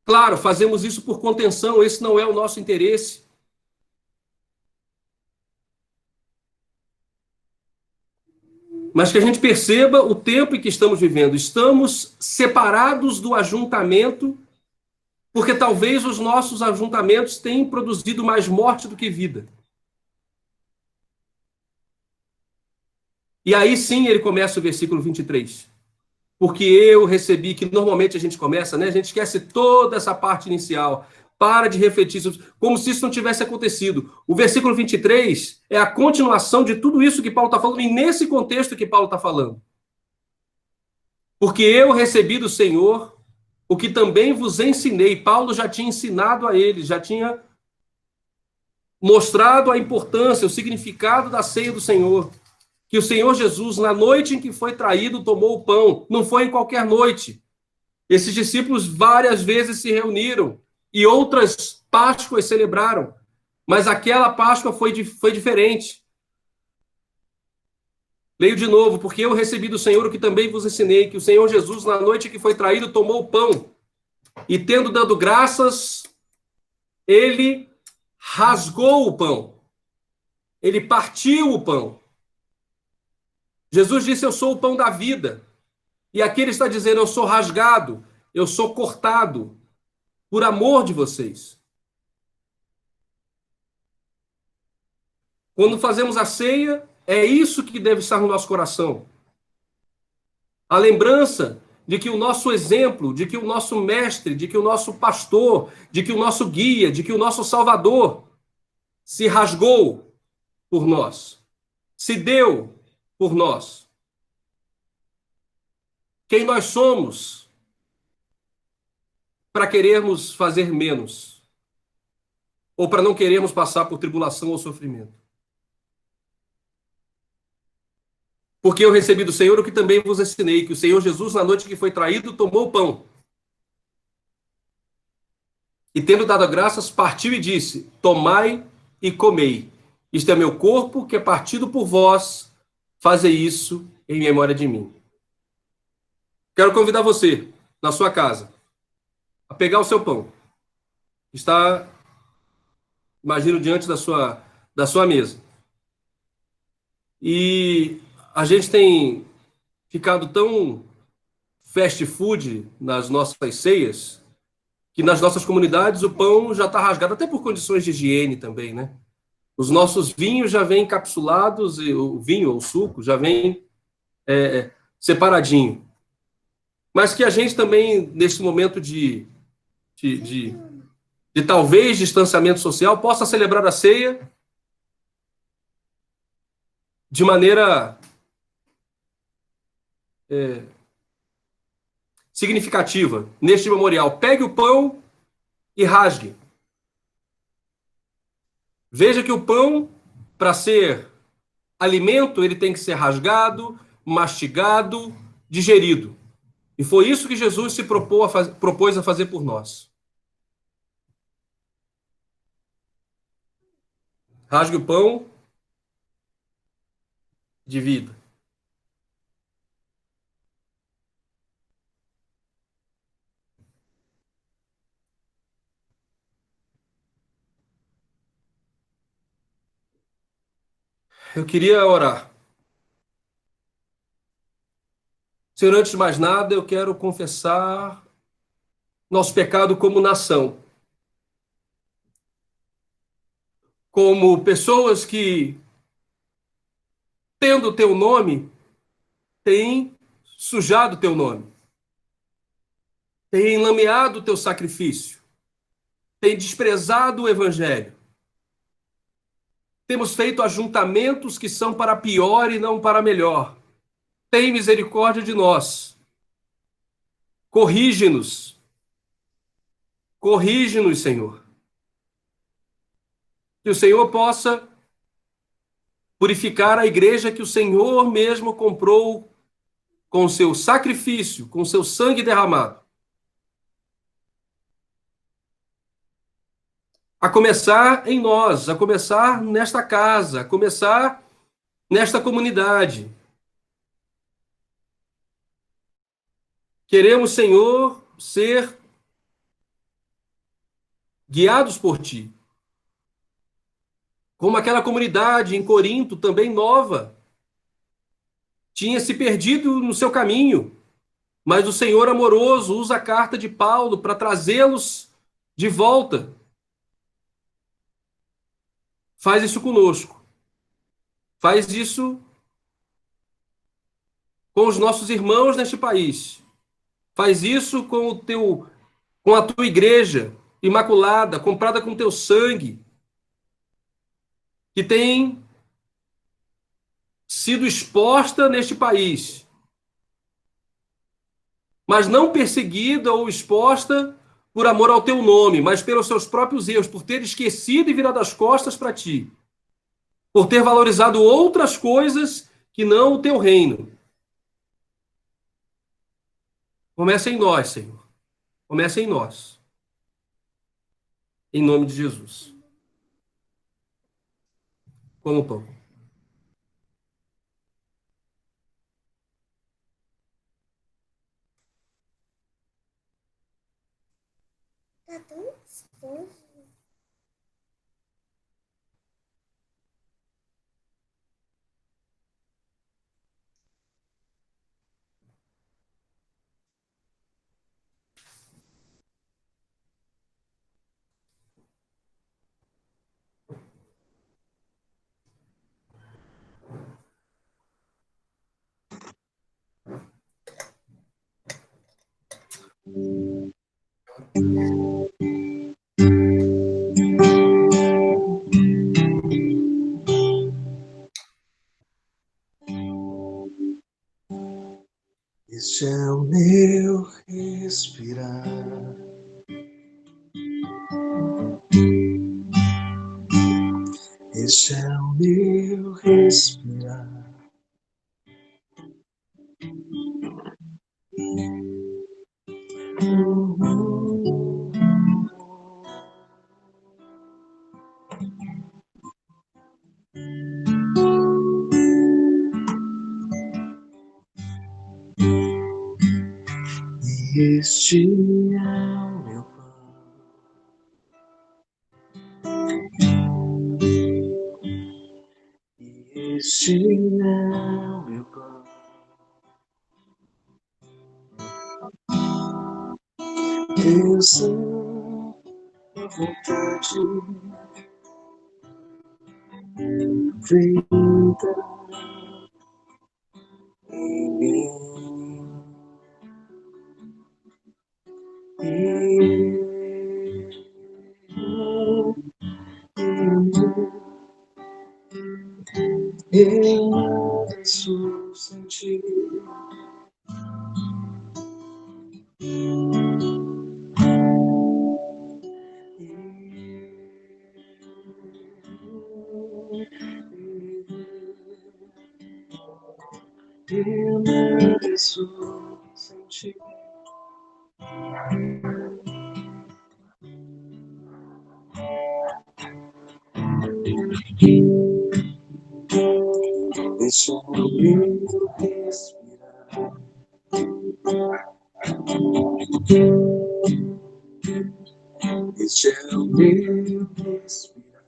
Claro, fazemos isso por contenção, esse não é o nosso interesse. Mas que a gente perceba o tempo em que estamos vivendo. Estamos separados do ajuntamento, porque talvez os nossos ajuntamentos tenham produzido mais morte do que vida. E aí sim ele começa o versículo 23. Porque eu recebi, que normalmente a gente começa, né? A gente esquece toda essa parte inicial, para de refletir, como se isso não tivesse acontecido. O versículo 23 é a continuação de tudo isso que Paulo está falando, e nesse contexto que Paulo está falando. Porque eu recebi do Senhor o que também vos ensinei. Paulo já tinha ensinado a eles, já tinha mostrado a importância, o significado da ceia do Senhor. Que o Senhor Jesus, na noite em que foi traído, tomou o pão. Não foi em qualquer noite. Esses discípulos várias vezes se reuniram e outras Páscoas celebraram. Mas aquela Páscoa foi diferente. Leio de novo, porque eu recebi do Senhor o que também vos ensinei, que o Senhor Jesus, na noite em que foi traído, tomou o pão. E tendo dado graças, ele rasgou o pão. Ele partiu o pão. Jesus disse, eu sou o pão da vida. E aqui ele está dizendo, eu sou rasgado, eu sou cortado, por amor de vocês. Quando fazemos a ceia, é isso que deve estar no nosso coração. A lembrança de que o nosso exemplo, de que o nosso mestre, de que o nosso pastor, de que o nosso guia, de que o nosso salvador se rasgou por nós, se deu por nós. Quem nós somos para querermos fazer menos, ou para não querermos passar por tribulação ou sofrimento. Porque eu recebi do Senhor o que também vos ensinei, que o Senhor Jesus, na noite que foi traído, tomou o pão. E tendo dado graças, partiu e disse: tomai e comei. Isto é meu corpo, que é partido por vós. Fazei isso em memória de mim. Quero convidar você, na sua casa, a pegar o seu pão. Está, imagino, diante da sua mesa. E a gente tem ficado tão fast food nas nossas ceias, que nas nossas comunidades o pão já está rasgado, até por condições de higiene também, né? Os nossos vinhos já vêm encapsulados, e o vinho ou o suco já vem separadinho. Mas que a gente também, nesse momento de, de, de talvez distanciamento social, possa celebrar a ceia de maneira significativa neste memorial. Pegue o pão e rasgue. Veja que o pão, para ser alimento, ele tem que ser rasgado, mastigado, digerido. E foi isso que Jesus se propôs a fazer por nós. Rasgue o pão, divida. Eu queria orar. Senhor, antes de mais nada, eu quero confessar nosso pecado como nação. Como pessoas que, tendo o teu nome, têm sujado o teu nome, têm lameado o teu sacrifício, têm desprezado o evangelho. Temos feito ajuntamentos que são para pior e não para melhor. Tem misericórdia de nós. Corrige-nos. Corrige-nos, Senhor. Que o Senhor possa purificar a igreja que o Senhor mesmo comprou com o seu sacrifício, com o seu sangue derramado. A começar em nós, a começar nesta casa, a começar nesta comunidade. Queremos, Senhor, ser guiados por Ti. Como aquela comunidade em Corinto, também nova, tinha se perdido no seu caminho, mas o Senhor amoroso usa a carta de Paulo para trazê-los de volta. Faz isso conosco. Faz isso com os nossos irmãos neste país. Faz isso com a tua igreja imaculada, comprada com teu sangue, que tem sido exposta neste país, mas não perseguida ou exposta por amor ao teu nome, mas pelos seus próprios erros, por ter esquecido e virado as costas para ti, por ter valorizado outras coisas que não o teu reino. Começa em nós, Senhor. Começa em nós. Em nome de Jesus. Como o pão. Tá tão gostoso. Este é o meu respirar. Este é o meu respirar. E este é o meu pão. E este é o meu pão. Eu sou a vontade feita em mim. Eu posso sentir eu mereço sentir. Deixa eu respirar. Este é o meu respirar.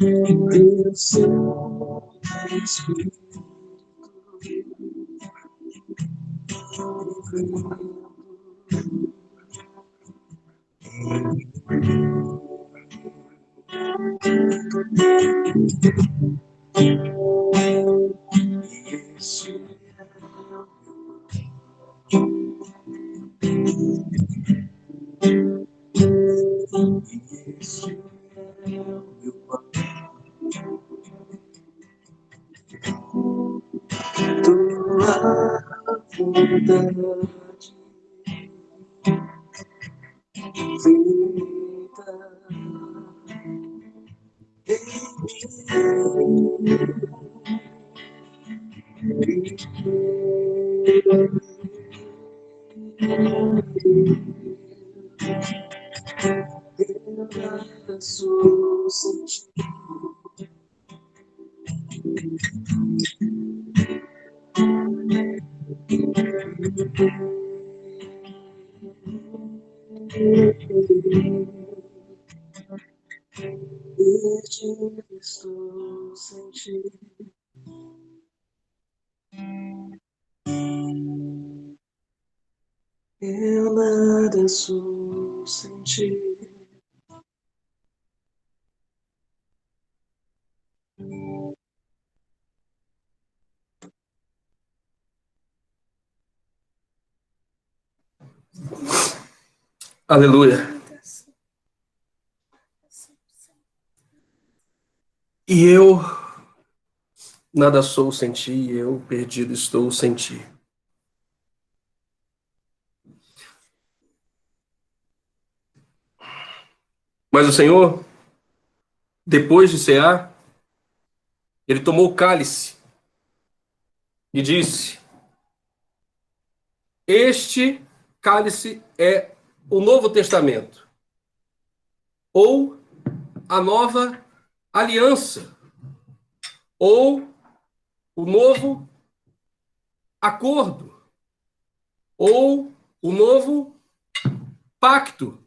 Eu sou Espírito estou sentindo. Eu nada sou sentir. Aleluia. E eu nada sou sem ti, eu perdido estou sem ti. Mas o Senhor, depois de cear, ele tomou o cálice e disse: este cálice é o Novo Testamento, ou a nova aliança, ou o novo acordo, ou o novo pacto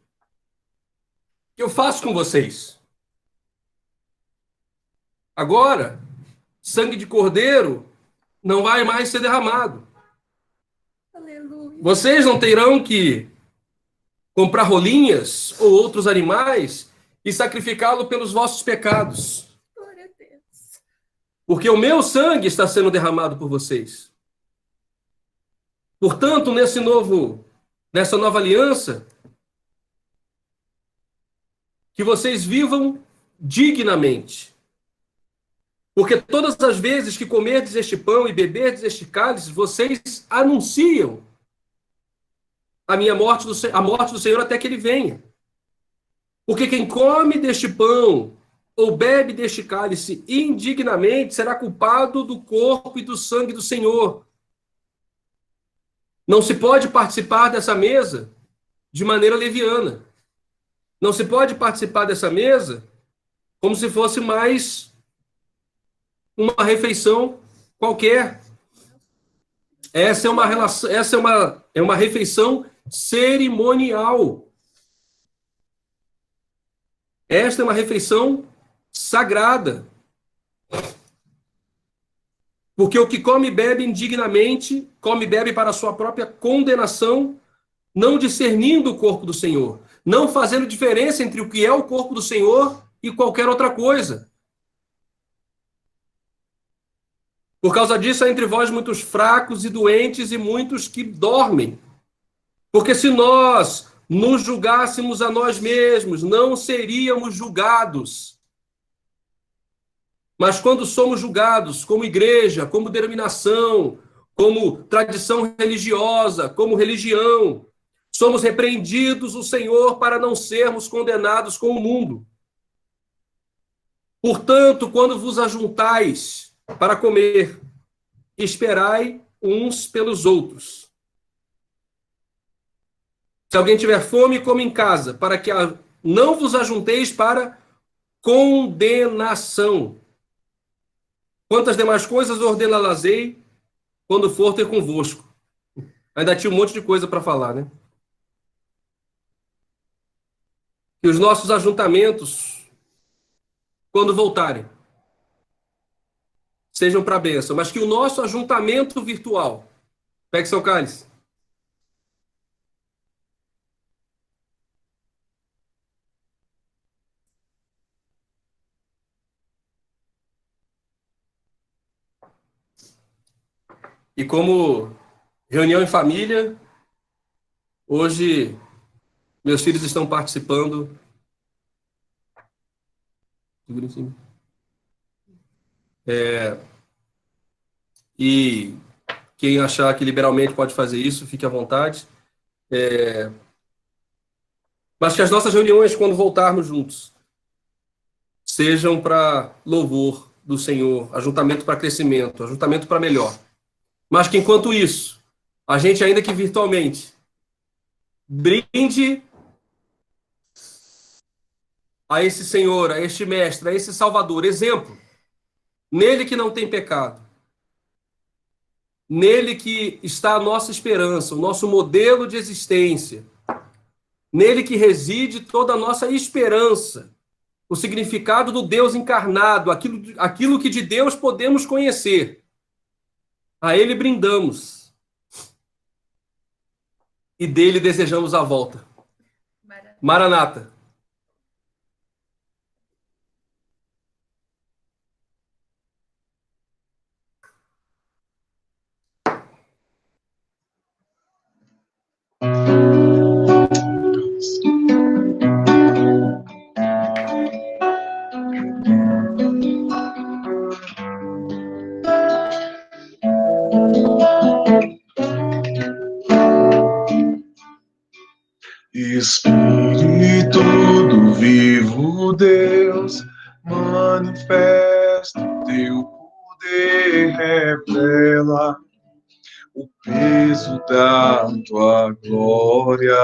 que eu faço com vocês. Agora, sangue de cordeiro não vai mais ser derramado. Aleluia. Vocês não terão que comprar rolinhas ou outros animais e sacrificá-lo pelos vossos pecados. Glória a Deus. Porque o meu sangue está sendo derramado por vocês. Portanto, nessa nova aliança, que vocês vivam dignamente. Porque todas as vezes que comerdes este pão e beberdes este cálice, vocês anunciam a morte do Senhor até que ele venha. Porque quem come deste pão ou bebe deste cálice indignamente será culpado do corpo e do sangue do Senhor. Não se pode participar dessa mesa de maneira leviana. Não se pode participar dessa mesa como se fosse mais uma refeição qualquer. Essa é uma refeição cerimonial. Esta é uma refeição sagrada. Porque o que come e bebe indignamente, come e bebe para a sua própria condenação, não discernindo o corpo do Senhor, não fazendo diferença entre o que é o corpo do Senhor e qualquer outra coisa. Por causa disso, há entre vós muitos fracos e doentes e muitos que dormem. Porque se nós nos julgássemos a nós mesmos, não seríamos julgados. Mas quando somos julgados como igreja, como denominação, como tradição religiosa, como religião, somos repreendidos o Senhor para não sermos condenados com o mundo. Portanto, quando vos ajuntais para comer, esperai uns pelos outros. Se alguém tiver fome, come em casa, para que não vos ajunteis para condenação. Quantas demais coisas ordená-las-ei quando for ter convosco. Ainda tinha um monte de coisa para falar, né? E os nossos ajuntamentos, quando voltarem, sejam para a bênção, mas que o nosso ajuntamento virtual, pegue seu cálice, e como reunião em família, hoje meus filhos estão participando. E quem achar que liberalmente pode fazer isso, fique à vontade. Mas que as nossas reuniões, quando voltarmos juntos, sejam para louvor do Senhor, ajuntamento para crescimento, ajuntamento para melhor. Mas que, enquanto isso, a gente, ainda que virtualmente, brinde a esse Senhor, a este Mestre, a esse Salvador, exemplo, nele que não tem pecado, nele que está a nossa esperança, o nosso modelo de existência, nele que reside toda a nossa esperança, o significado do Deus encarnado, aquilo que de Deus podemos conhecer. A ele brindamos e dele desejamos a volta. Maranata. Espírito do vivo Deus, manifesta o teu poder, revela o peso da tua glória.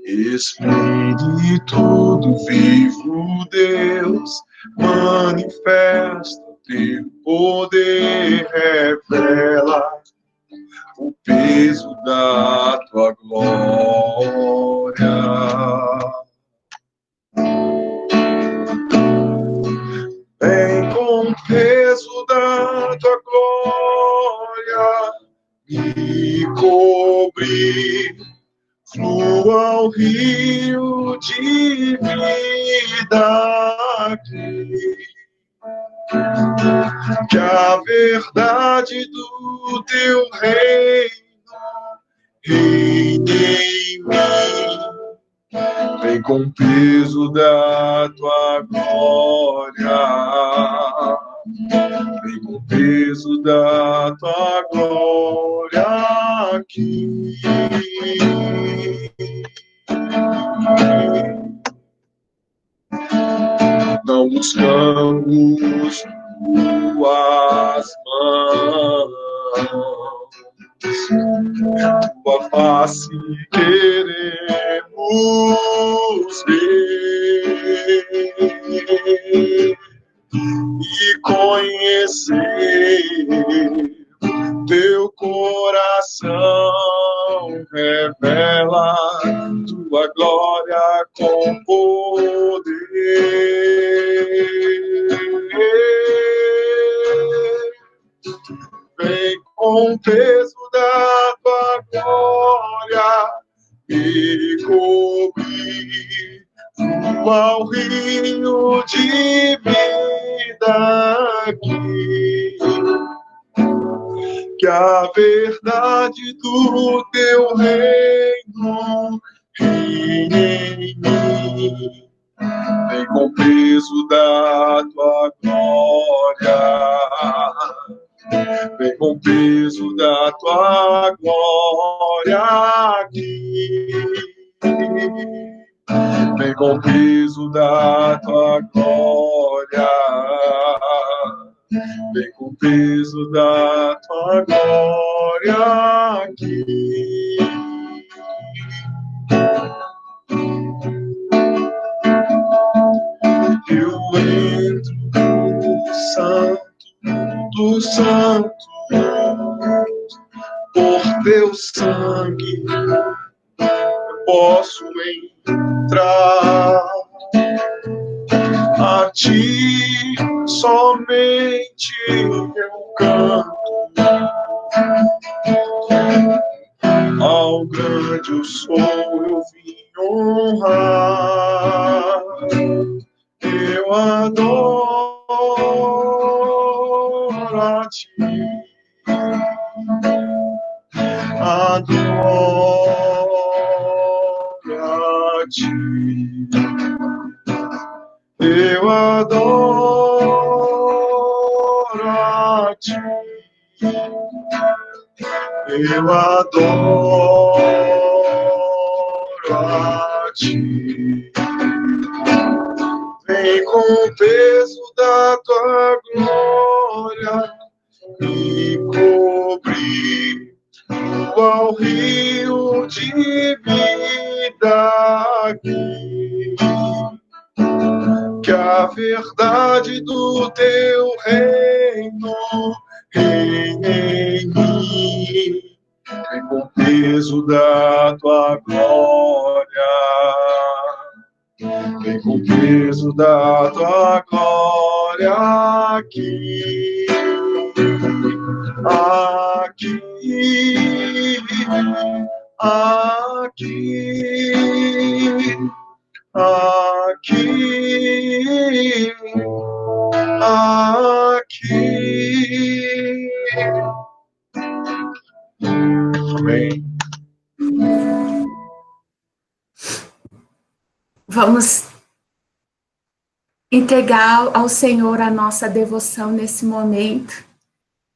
Espírito do vivo Deus, manifesta o teu poder, revela o peso da tua glória. Vem com o peso da tua glória me cobrir, flua o rio de vida aqui. que a verdade do teu reino reine em mim. Vem com o peso da tua glória, vem com o peso da tua glória aqui. Não buscamos tuas mãos, tua face queremos ver e conhecer teu coração. Revela tua glória com poder. Vem com o peso da tua glória me cobrir, flua o rio de vida aqui. Que a verdade do teu reino reine em mim. Vem com o peso da tua glória, vem com o peso da tua glória aqui. Vem com o peso da tua glória, vem com o peso da tua glória aqui. Eu entro no santo dos santos, por teu sangue eu posso entrar. A ti somente eu canto, ao grande eu sou eu vim honrar. Eu adoro a ti, adoro a ti. Eu adoro a ti, eu adoro a ti. Vem com o peso da tua glória me cobrir, flua o rio de vida aqui. Que a verdade do teu reino reine em mim. Vem com o peso da tua glória, vem com o peso da tua glória aqui. Aqui, aqui, aqui, aqui. Amém. Vamos entregar ao Senhor a nossa devoção nesse momento.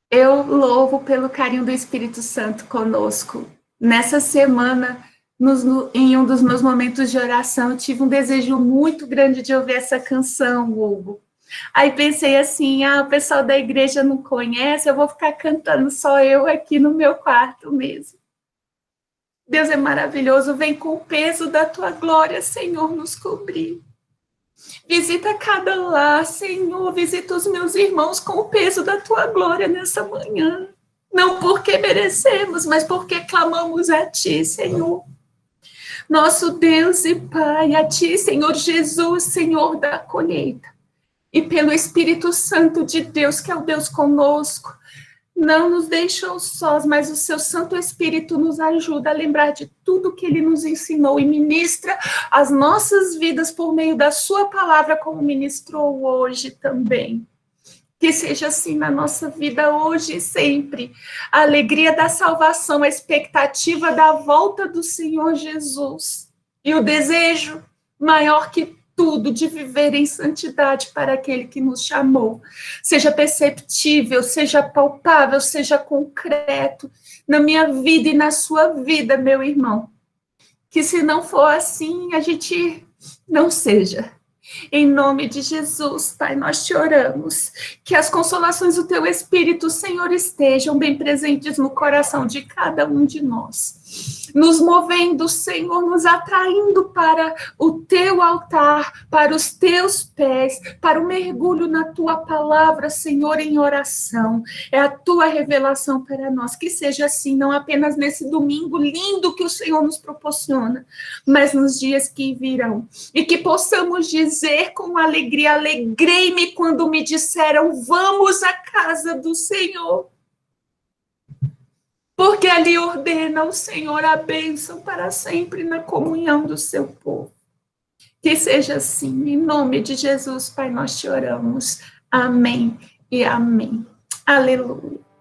Eu louvo pelo carinho do Espírito Santo conosco. Nessa semana, em um dos meus momentos de oração, eu tive um desejo muito grande de ouvir essa canção, Hugo. Aí pensei assim, o pessoal da igreja não conhece, eu vou ficar cantando só eu aqui no meu quarto mesmo. Deus é maravilhoso, vem com o peso da tua glória, Senhor, nos cobrir. Visita cada lar, Senhor, visita os meus irmãos com o peso da tua glória nessa manhã. Não porque merecemos, mas porque clamamos a ti, Senhor. Nosso Deus e Pai, a ti, Senhor Jesus, Senhor da colheita. E pelo Espírito Santo de Deus, que é o Deus conosco, não nos deixou sós, mas o seu Santo Espírito nos ajuda a lembrar de tudo que ele nos ensinou e ministra as nossas vidas por meio da sua palavra, como ministrou hoje também. Que seja assim na nossa vida hoje e sempre. A alegria da salvação, a expectativa da volta do Senhor Jesus. E o desejo maior que tudo de viver em santidade para aquele que nos chamou. Seja perceptível, seja palpável, seja concreto na minha vida e na sua vida, meu irmão. Que se não for assim, a gente não seja. Em nome de Jesus, Pai, nós te oramos, que as consolações do Teu Espírito, Senhor, estejam bem presentes no coração de cada um de nós, nos movendo, Senhor, nos atraindo para o Teu altar, para os Teus pés, para o mergulho na Tua palavra, Senhor, em oração. É a Tua revelação para nós, que seja assim, não apenas nesse domingo lindo que o Senhor nos proporciona, mas nos dias que virão, e que possamos dizer com alegria, alegrei-me quando me disseram, vamos à casa do Senhor, porque ali ordena o Senhor a bênção para sempre na comunhão do seu povo. Que seja assim, em nome de Jesus, Pai, nós te oramos. Amém e amém. Aleluia.